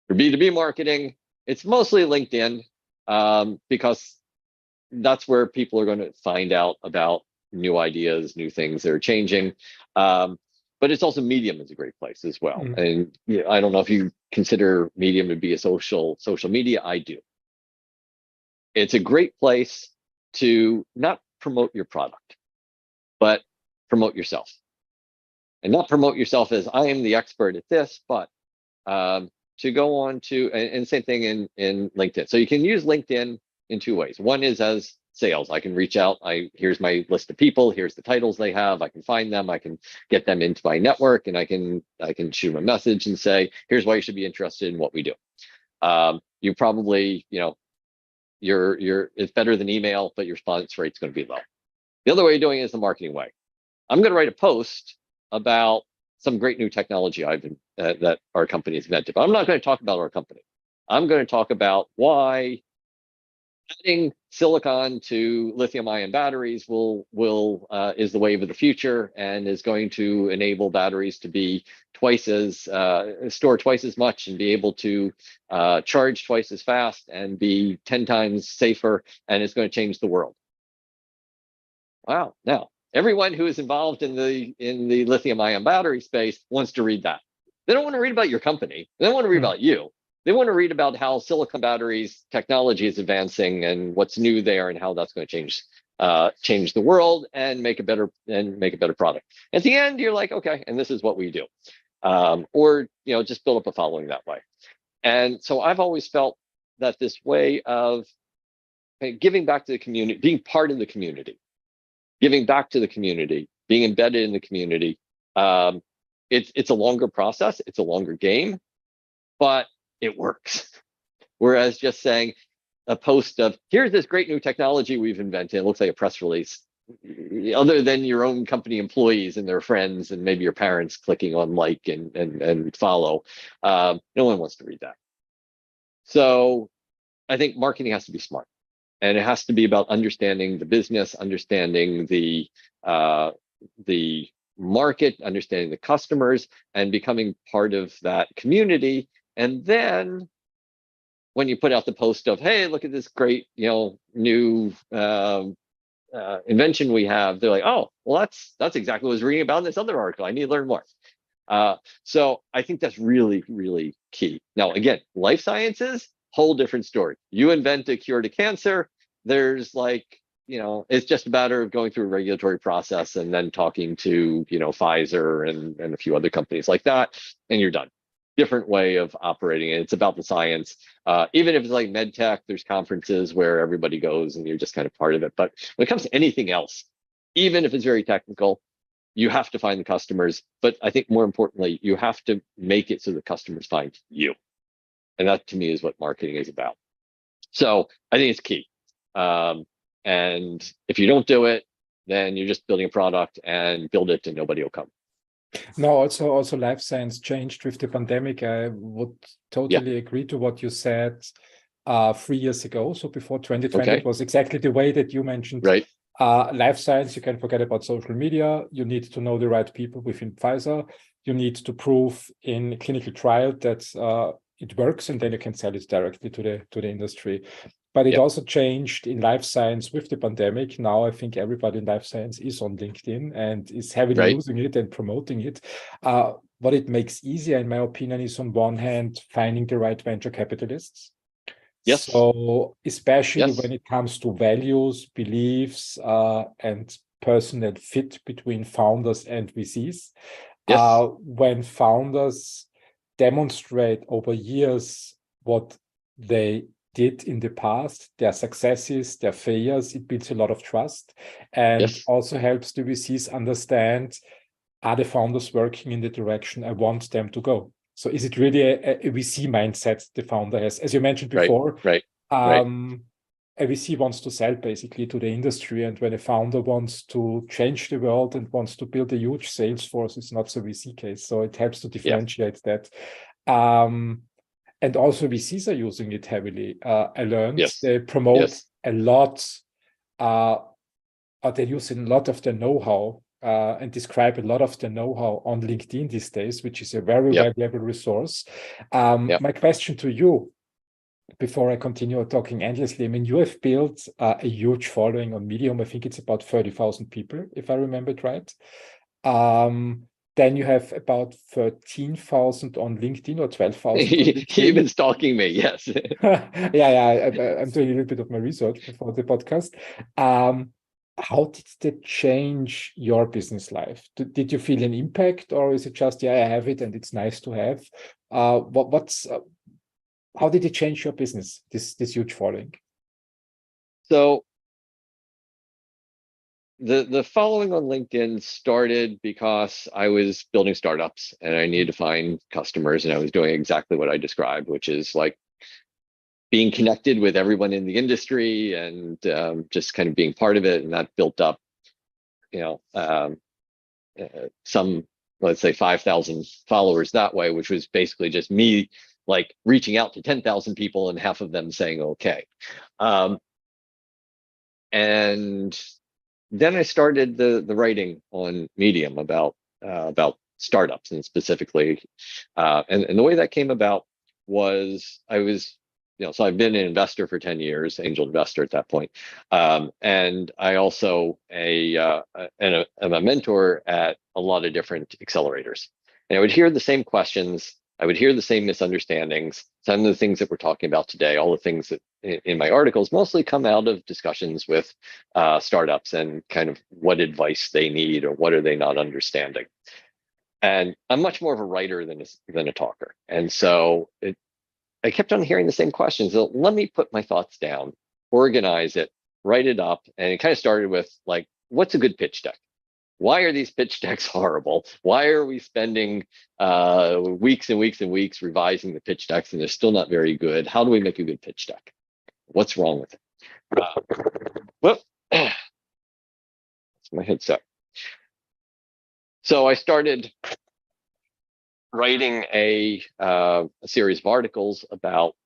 For B2B marketing, it's mostly LinkedIn, because that's where people are going to find out about new ideas, new things that are changing. But it's also Medium is a great place as well. And I don't know if you consider Medium to be a social media. I do. It's a great place to not promote your product, but promote yourself. And not promote yourself as I am the expert at this, but to go on to, and same thing in LinkedIn. So you can use LinkedIn in two ways. One is as sales. I can reach out. Here's my list of people. Here's the titles they have. I can find them. I can get them into my network, and I can shoot them a message and say, here's why you should be interested in what we do. You probably, it's better than email, but your response rate's going to be low. The other way of doing it is the marketing way. I'm going to write a post about some great new technology that our company has invented, but I'm not going to talk about our company. I'm going to talk about why adding silicon to lithium-ion batteries is the wave of the future, and is going to enable batteries to be store twice as much, and be able to charge twice as fast, and be 10 times safer, and it's going to change the world. Wow! Now, everyone who is involved in the lithium-ion battery space wants to read that. They don't want to read about your company. They don't want to read about you. They want to read about how silicon batteries technology is advancing and what's new there, and how that's going to change the world and make a better product. At the end, you're like, okay, and this is what we do, or just build up a following that way. And so I've always felt that this way of giving back to the community, being part of the community, giving back to the community, being embedded in the community, it's a longer process, it's a longer game, but it works. Whereas just saying a post of, here's this great new technology we've invented, it looks like a press release, other than your own company employees and their friends and maybe your parents clicking on like and follow, no one wants to read that. So I think marketing has to be smart, and it has to be about understanding the business, understanding the market, understanding the customers, and becoming part of that community. And then when you put out the post of, hey, look at this great, new invention we have, they're like, oh, well, that's exactly what I was reading about in this other article. I need to learn more. So I think that's really, really key. Now, again, life sciences, whole different story. You invent a cure to cancer, there's it's just a matter of going through a regulatory process and then talking to, Pfizer and a few other companies like that, and you're done. different way of operating it. It's about the science. Even if it's like med tech, there's conferences where everybody goes and you're just kind of part of it. But when it comes to anything else, even if it's very technical, you have to find the customers. But I think more importantly, you have to make it so the customers find you. And that to me is what marketing is about. So I think it's key. And if you don't do it, then you're just building a product and build it and nobody will come. No, also life science changed with the pandemic. I would totally agree to what you said 3 years ago. So before 2020, it was exactly the way that you mentioned. Right. Life science, you can forget about social media. You need to know the right people within Pfizer. You need to prove in clinical trial that it works, and then you can sell it directly to the industry. But it also changed in life science with the pandemic. Now I think everybody in life science is on LinkedIn and is heavily using it and promoting it. What it makes easier, in my opinion, is on one hand, finding the right venture capitalists. Yes. So especially when it comes to values, beliefs, and personal fit between founders and VCs. When founders demonstrate over years what they did in the past, their successes, their failures, it builds a lot of trust, and also helps the VCs understand, are the founders working in the direction I want them to go? So is it really a VC mindset the founder has? As you mentioned before, a VC wants to sell basically to the industry, and when a founder wants to change the world and wants to build a huge sales force, it's not so VC case. So it helps to differentiate that. And also VCs are using it heavily. I learned they promote a lot, or they use a lot of the know-how and describe a lot of the know-how on LinkedIn these days, which is a very valuable resource. My question to you, before I continue talking endlessly, I mean, you have built a huge following on Medium. I think it's about 30,000 people, if I remember it right. Then you have about 13,000 on LinkedIn, or 12,000 on LinkedIn. You've been stalking me, yes. I'm doing a little bit of my research before the podcast. How did that change your business life? Did you feel an impact, or is it just, I have it and it's nice to have? How did it change your business, this huge following? So the following on LinkedIn started because I was building startups and I needed to find customers, and I was doing exactly what I described, which is like being connected with everyone in the industry and just kind of being part of it. And that built up, some, let's say 5,000 followers that way, which was basically just me like reaching out to 10,000 people and half of them saying, okay. And then I started the writing on Medium about startups, and specifically, and the way that came about was I was, so I've been an investor for 10 years, angel investor at that point. And I also am a mentor at a lot of different accelerators. And I would hear the same questions. I would hear the same misunderstandings. Some of the things that we're talking about today, all the things that in my articles mostly come out of discussions with startups and kind of what advice they need or what are they not understanding. And I'm much more of a writer than a talker. And so I kept on hearing the same questions. So let me put my thoughts down, organize it, write it up. And it kind of started with like, what's a good pitch deck? Why are these pitch decks horrible? Why are we spending weeks and weeks and weeks revising the pitch decks and they're still not very good? How do we make a good pitch deck? What's wrong with it? Well, that's my headset. So I started writing a series of articles about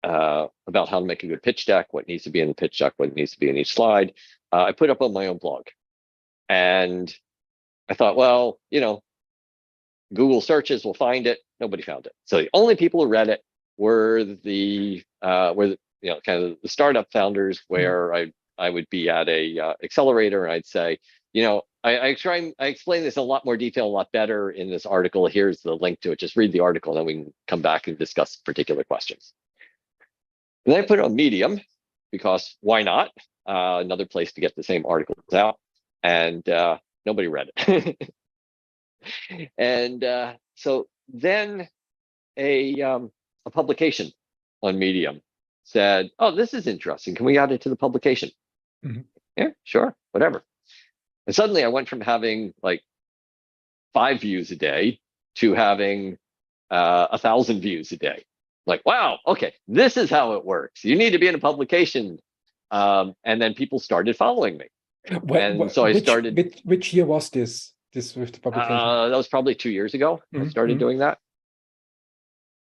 how to make a good pitch deck, what needs to be in the pitch deck, what needs to be in each slide. I put up on my own blog. And I thought, well, Google searches will find it. Nobody found it. So the only people who read it were the kind of the startup founders, where I would be at a accelerator and I'd say, I explain this in a lot more detail, a lot better in this article. Here's the link to it. Just read the article, and then we can come back and discuss particular questions. And then I put it on Medium because why not? Another place to get the same articles out. And nobody read it. And so then a publication on Medium, said, "Oh, this is interesting. Can we add it to the publication?" Mm-hmm. Yeah, sure, whatever. And suddenly I went from having like 5 views a day to having 1,000 views a day. Like, wow, okay, this is how it works. You need to be in a publication. And then people started following me. So I started. Which year was this? This with the publication? That was probably 2 years ago. I started doing that.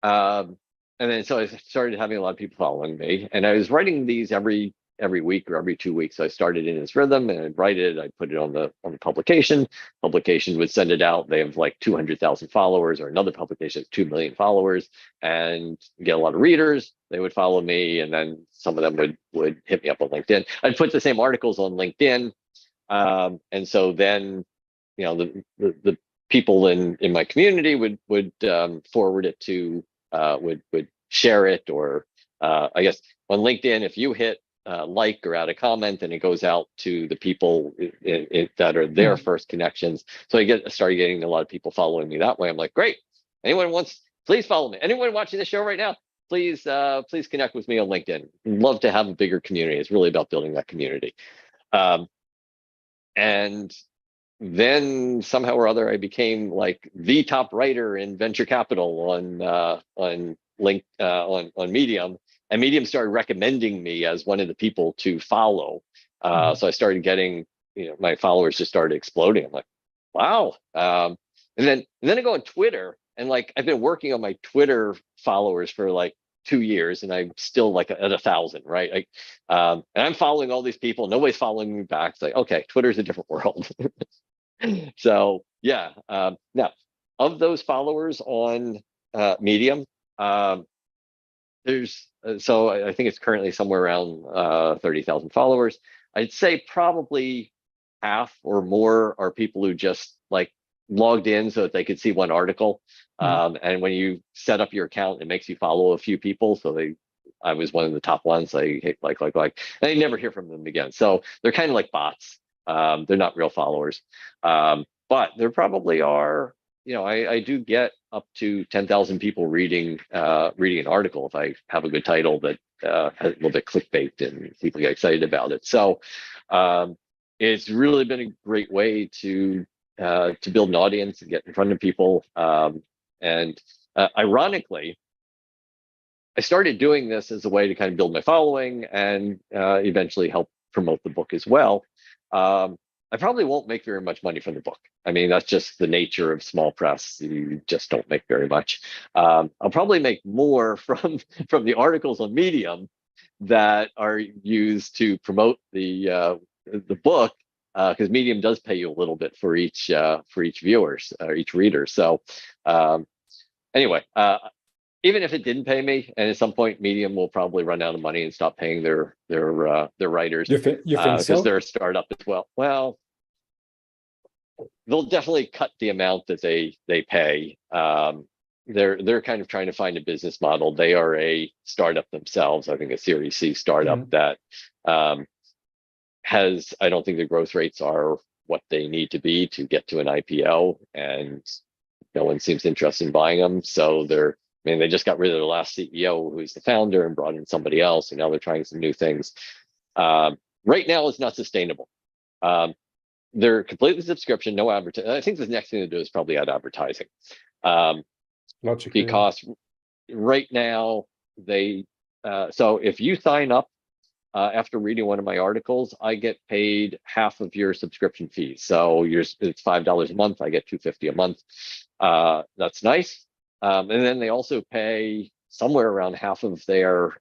And then so I started having a lot of people following me, and I was writing these every week or every 2 weeks. So I started in this rhythm, and I'd write it. I'd put it on the publication. Publication would send it out. They have like 200,000 followers, or another publication has 2 million followers, and get a lot of readers. They would follow me, and then some of them would hit me up on LinkedIn. I'd put the same articles on LinkedIn, and so then, you know, the people in my community would forward it to, would share it, or I guess on LinkedIn, if you hit like or add a comment, and it goes out to the people that are their first connections. So I started getting a lot of people following me that way. I'm like, great. Please follow me. Anyone watching the show right now, please connect with me on LinkedIn. Love to have a bigger community. It's really about building that community. And then somehow or other, I became like the top writer in venture capital on Medium, and Medium started recommending me as one of the people to follow. So I started getting, my followers just started exploding. I'm like, wow. And then I go on Twitter, and like I've been working on my Twitter followers for like 2 years, and I'm still like at 1,000, right? Like, and I'm following all these people. Nobody's following me back. It's like, okay, Twitter's a different world. So yeah. Now, of those followers on Medium, there's so I think it's currently somewhere around 30,000 followers. I'd say probably half or more are people who just like logged in so that they could see one article. And when you set up your account, it makes you follow a few people. So I was one of the top ones. I hit like, and I never hear from them again. So they're kind of like bots. They're not real followers. But there probably are, I do get up to 10,000 people reading an article if I have a good title that has a little bit clickbait and people get excited about it. So it's really been a great way to build an audience and get in front of people. And ironically, I started doing this as a way to kind of build my following and eventually help promote the book as well. I probably won't make very much money from the book. I mean, that's just the nature of small press. You just don't make very much. I'll probably make more from the articles on Medium that are used to promote the book, because Medium does pay you a little bit for each viewers or each reader. So anyway, even if it didn't pay me, and at some point Medium will probably run out of money and stop paying their writers, you think because so? they're a startup as well. Well, they'll definitely cut the amount that they pay. They're kind of trying to find a business model. They are a startup themselves. I think a Series C startup that has. I don't think the growth rates are what they need to be to get to an IPO, and no one seems interested in buying them. So they just got rid of their last CEO, who's the founder, and brought in somebody else, and now they're trying some new things. Right now, it's not sustainable. They're completely subscription, no advertising. I think the next thing to do is probably add advertising, because right now so if you sign up after reading one of my articles, I get paid half of your subscription fees. So it's $5 a month. I get $250 a month. That's nice. And then they also pay somewhere around half of their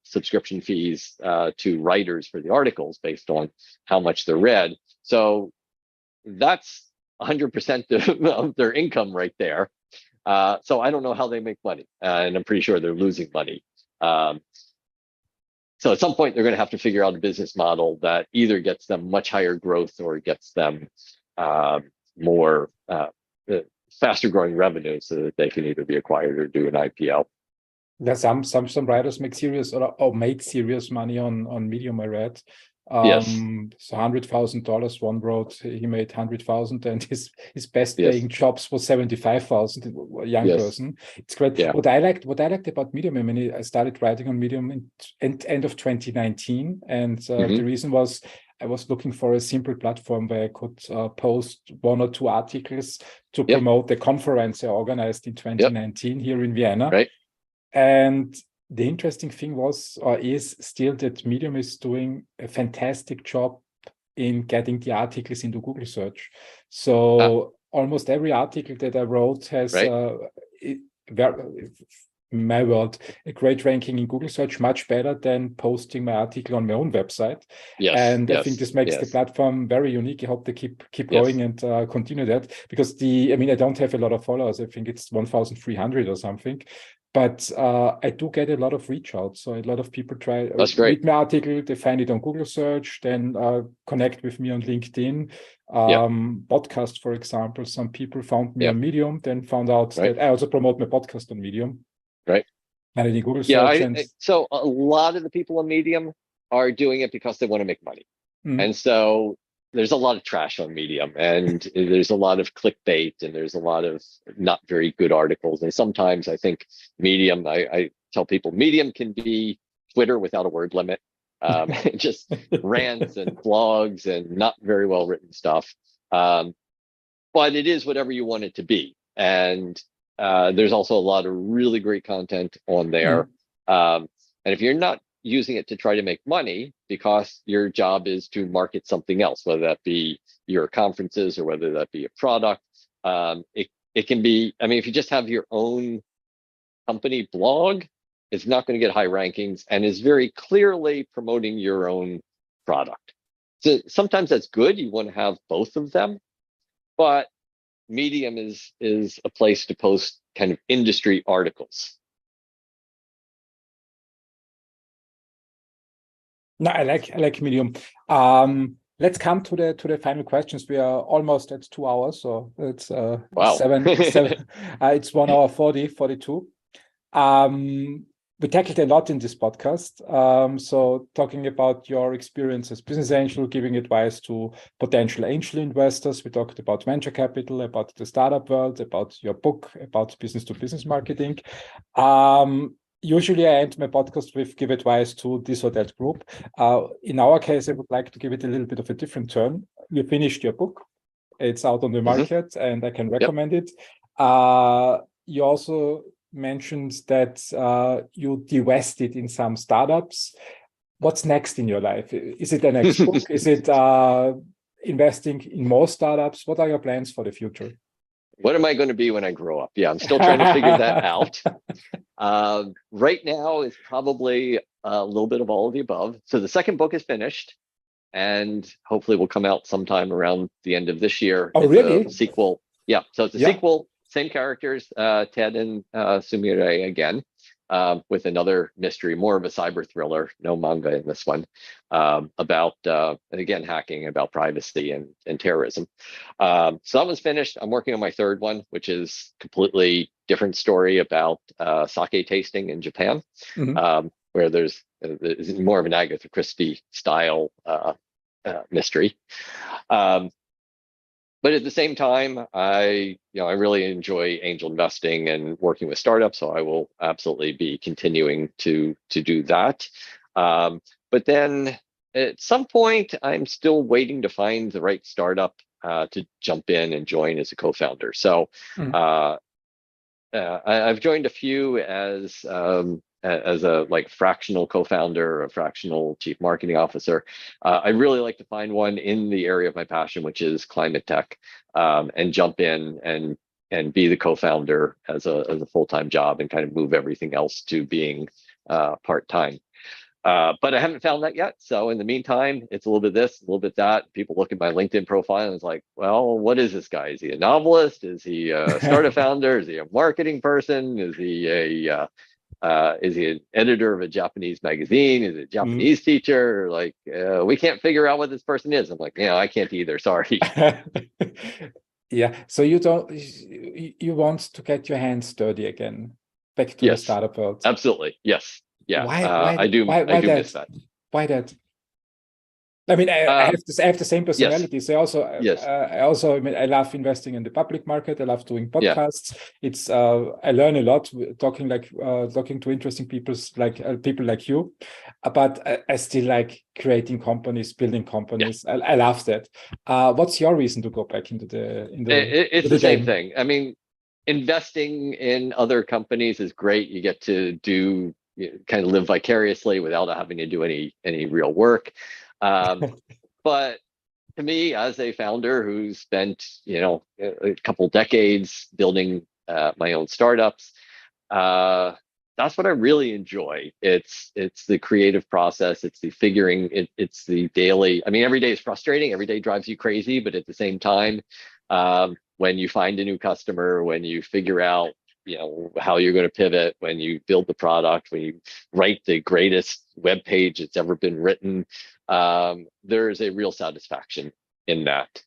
subscription fees to writers for the articles based on how much they're read. So that's 100% of their income right there. So I don't know how they make money, and I'm pretty sure they're losing money. So at some point, they're going to have to figure out a business model that either gets them much higher growth or gets them more faster growing revenue, so that they can either be acquired or do an IPO. Yeah, some writers make serious or made serious money on Medium, I read. Yes. So $100,000 one wrote he made 100,000, and his best Yes. paying jobs was 75,000. A young Yes. person. It's great. Yeah. What I liked about Medium, I mean, I started writing on Medium in end of 2019, and the reason was I was looking for a simple platform where I could post 1 or 2 articles to Yep. promote the conference I organized in 2019 here in Vienna. Right. And the interesting thing was, or is still, that Medium is doing a fantastic job in getting the articles into Google search. So almost every article that I wrote has, my word, a great ranking in Google search, much better than posting my article on my own website. Yes. And yes. I think this makes the platform very unique. I hope they keep going and continue that, because I don't have a lot of followers. I think it's 1,300 or something. But I do get a lot of reach out. So a lot of people read my article, they find it on Google search, then connect with me on LinkedIn. Podcast, for example, some people found me on Medium, then found out that I also promote my podcast on Medium. Right. And in Google search. So a lot of the people on Medium are doing it because they want to make money. And so there's a lot of trash on Medium, and there's a lot of clickbait, and there's a lot of not very good articles. And sometimes I think Medium, I tell people Medium can be Twitter without a word limit. Just rants and blogs and not very well written stuff. But it is whatever you want it to be. And there's also a lot of really great content on there. And if you're not using it to try to make money, because your job is to market something else, whether that be your conferences or whether that be a product, it can be, I mean, if you just have your own company blog, it's not going to get high rankings and is very clearly promoting your own product. So sometimes that's good. You want to have both of them, but Medium is a place to post kind of industry articles. No, I like Medium. Let's come to the final questions. We are almost at 2 hours, so it's wow. seven. It's 1 hour 42. We tackled a lot in this podcast. So talking about your experience as business angel, giving advice to potential angel investors. We talked about venture capital, about the startup world, about your book, about business to business marketing. Usually I end my podcast with give advice to this or that group. In our case, I would like to give it a little bit of a different turn. You finished your book. It's out on the market and I can recommend it. You also mentioned that you divested in some startups. What's next in your life? Is it the next book? Is it investing in more startups? What are your plans for the future? What am I going to be when I grow up? Yeah, I'm still trying to figure that out. Right now is probably a little bit of all of the above. So the second book is finished and hopefully will come out sometime around the end of this year. Oh, really? A sequel. Yeah, so it's a sequel, same characters, Ted and Sumire again, with another mystery, more of a cyber thriller, no manga in this one, about, again, hacking, about privacy and terrorism. So that one's finished. I'm working on my third one, which is completely different story about sake tasting in Japan, where there's more of an Agatha Christie style mystery. But at the same time, I really enjoy angel investing and working with startups, so I will absolutely be continuing to do that. But then at some point, I'm still waiting to find the right startup to jump in and join as a co-founder. So I've joined a few as a fractional co-founder, a fractional chief marketing officer. I really like to find one in the area of my passion, which is climate tech, and jump in and be the co-founder as a full-time job and kind of move everything else to being part-time. But I haven't found that yet. So in the meantime, it's a little bit this, a little bit that. People look at my LinkedIn profile and it's like, well, what is this guy? Is he a novelist? Is he a startup founder? Is he a marketing person? Is he an editor of a Japanese magazine? Is it a Japanese teacher? Like, we can't figure out what this person is. I'm like, I can't either. Sorry. Yeah. So you want to get your hands dirty again, back to the startup world. Absolutely. Yes. Yeah. Why I do miss that. Why that? I mean, I have the same personality. Yes. So Yes. I mean, I love investing in the public market. I love doing Yeah. podcasts. It's I learn a lot talking to interesting people like you. But I still like creating companies, building companies. Yeah. I love that. What's your reason to go back into It's the the same game? thing. I mean, investing in other companies is great. You get to do kind of live vicariously without having to do any real work. But to me, as a founder who spent a couple decades building my own startups, that's what I really enjoy. It's the creative process. It's the figuring. It's the daily. I mean, every day is frustrating. Every day drives you crazy. But at the same time, when you find a new customer, when you figure out how you're going to pivot, when you build the product, when you write the greatest web page that's ever been written, there's a real satisfaction in that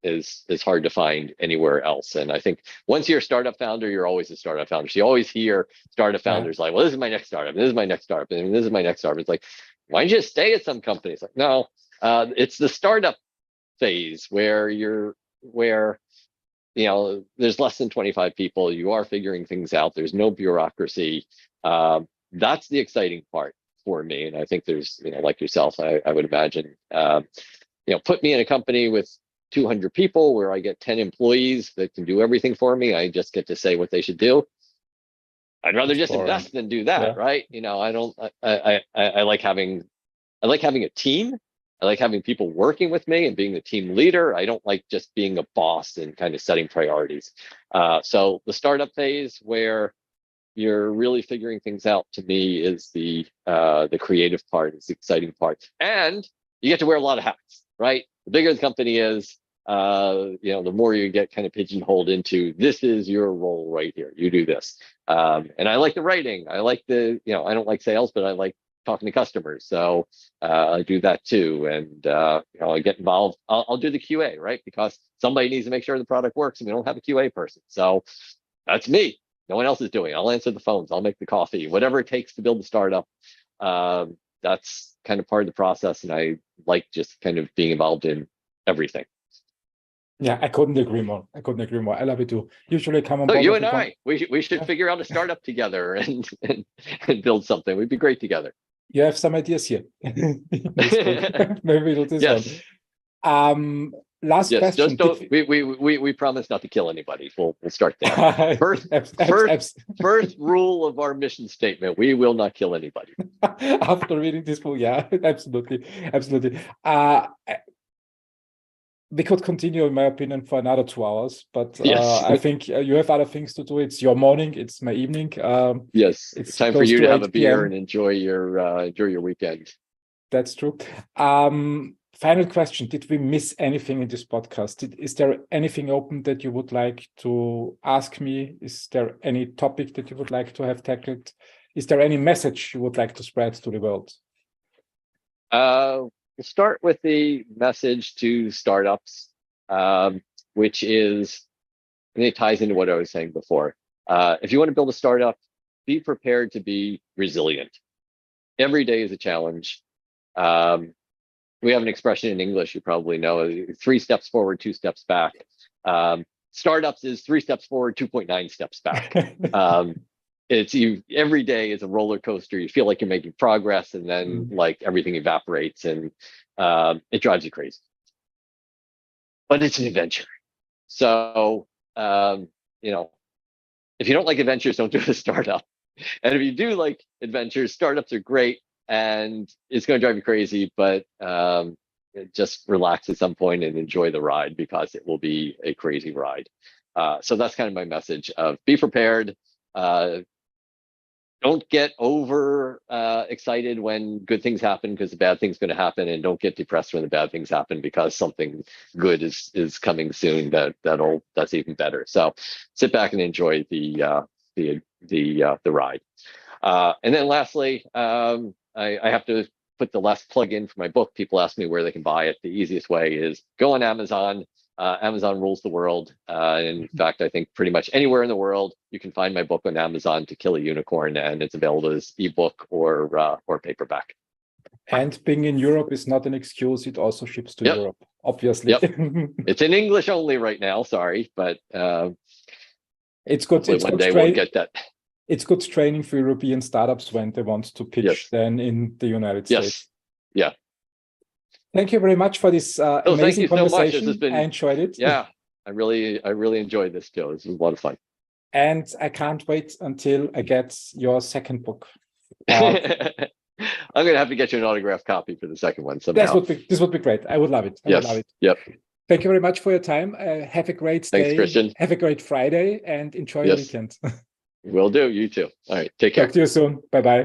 is hard to find anywhere else. And I think once you're a startup founder, you're always a startup founder. So you always hear startup founders like, well, this is my next startup, this is my next startup, and this is my next startup. It's like, why don't you just stay at some companies? Like, no, it's the startup phase where there's less than 25 people. You are figuring things out. There's no bureaucracy. That's the exciting part for me. And I think there's, like yourself, I would imagine, put me in a company with 200 people where I get 10 employees that can do everything for me. I just get to say what they should do. I'd rather just invest than do that, right? I like having a team. I like having people working with me and being the team leader. I don't like just being a boss and kind of setting priorities. So the startup phase where you're really figuring things out, to me, is the creative part, is the exciting part. And you get to wear a lot of hats, right? The bigger the company is, the more you get kind of pigeonholed into, this is your role right here. You do this. And I like the writing. I like I don't like sales, but I like talking to customers. So I do that too. And, I get involved. I'll do the QA, right? Because somebody needs to make sure the product works and we don't have a QA person. So that's me. No one else is doing it. I'll answer the phones. I'll make the coffee, whatever it takes to build the startup. That's kind of part of the process. And I like just kind of being involved in everything. Yeah, I couldn't agree more. I love it too. Usually come on board. So you and I, we should figure out a startup together and build something. We'd be great together. You have some ideas here. Maybe we'll do this one. Last question. Just don't. We promise not to kill anybody. We'll start there. First rule of our mission statement: we will not kill anybody. After reading this book, yeah, absolutely. We could continue, in my opinion, for another 2 hours, but yes. I think you have other things to do. It's your morning, it's my evening. Yes, it's time for you to have a beer and enjoy your weekend. That's true. Final question: did we miss anything in this podcast? Is there anything open that you would like to ask me? Is there any topic that you would like to have tackled? Is there any message you would like to spread to the world? We'll start with the message to startups, which is, and it ties into what I was saying before. If you want to build a startup, be prepared to be resilient. Every day is a challenge. We have an expression in English, you probably know, 3 steps forward, 2 steps back. Startups is 3 steps forward, 2.9 steps back. Every day is a roller coaster. You feel like you're making progress, and then like everything evaporates, and it drives you crazy. But it's an adventure. So if you don't like adventures, don't do a startup. And if you do like adventures, startups are great, and it's going to drive you crazy. But just relax at some point and enjoy the ride, because it will be a crazy ride. So that's kind of my message: of be prepared. Don't get over excited when good things happen, because the bad thing's going to happen, and don't get depressed when the bad things happen, because something good is coming soon that's even better. So sit back and enjoy the ride. And then lastly, I have to put the last plug in for my book. People ask me where they can buy it. The easiest way is go on Amazon. Amazon rules the world. In fact, I think pretty much anywhere in the world you can find my book on Amazon, To Kill a Unicorn, and it's available as ebook or paperback. And being in Europe is not an excuse. It also ships to Europe, obviously. Yep. It's in English only right now. Sorry, but it's good. It's one good day we'll get that. It's good training for European startups when they want to pitch then in the United States. Yeah. Thank you very much for this amazing conversation. So much. I enjoyed it. Yeah, I really enjoyed this, Joe. This was a lot of fun. And I can't wait until I get your second book. I'm going to have to get you an autographed copy for the second one somehow. This would be great. I would love it. I would love it. Yep. Thank you very much for your time. Have a great day. Thanks, Christian. Have a great Friday and enjoy your weekend. Will do. You too. All right. Take care. Talk to you soon. Bye-bye.